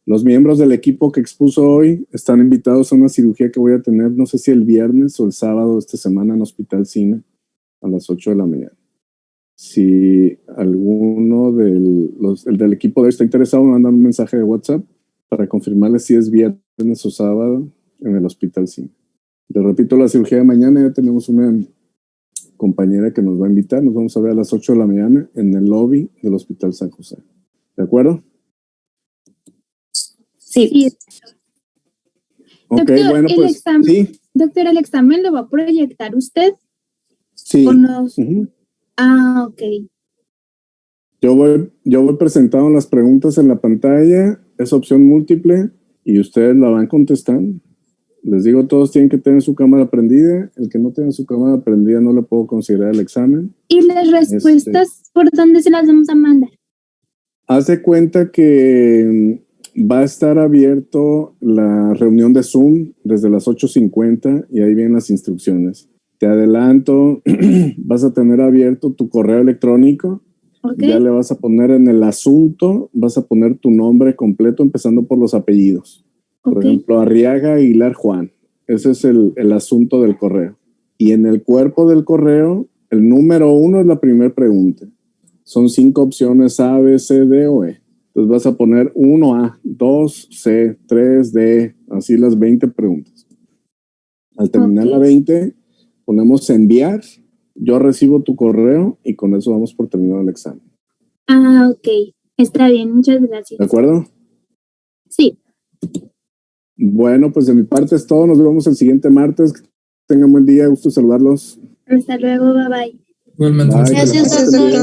Los miembros del equipo que expuso hoy están invitados a una cirugía que voy a tener, no sé si el viernes o el sábado de esta semana en Hospital Cine a las 8 de la mañana. Si alguno del equipo de hoy está interesado, me mandan un mensaje de WhatsApp para confirmarles si es viernes o sábado en el Hospital Cine. Les repito, la cirugía de mañana ya tenemos una compañera que nos va a invitar. Nos vamos a ver a las 8 de la mañana en el lobby del Hospital San José. ¿De acuerdo? Sí. Ok, Doctor, bueno, pues examen, sí. Doctor, ¿el examen lo va a proyectar usted? Sí. ¿O no? Uh-huh. Ah, ok. Yo voy presentando las preguntas en la pantalla, es opción múltiple y ustedes la van contestando. Les digo, todos tienen que tener su cámara prendida. El que no tenga su cámara prendida no le puedo considerar el examen. ¿Y las respuestas por dónde se las vamos a mandar? Haz de cuenta que va a estar abierto la reunión de Zoom desde las 8:50 y ahí vienen las instrucciones. Te adelanto, vas a tener abierto tu correo electrónico. Okay. Ya le vas a poner en el asunto, vas a poner tu nombre completo empezando por los apellidos. Por ejemplo, Arriaga Aguilar Juan. Ese es el asunto del correo. Y en el cuerpo del correo, el número 1 es la primera pregunta. Son 5 opciones A, B, C, D o E. Entonces vas a poner 1A, 2C, 3D, así las 20 preguntas. Al terminar la 20, ponemos enviar. Yo recibo tu correo y con eso vamos por terminar el examen. Ah, ok. Está bien, muchas gracias. ¿De acuerdo? Sí. Bueno, pues de mi parte es todo. Nos vemos el siguiente martes. Tengan buen día. Gusto saludarlos. Hasta luego. Bye bye. Igualmente. Bye. Gracias, doctor.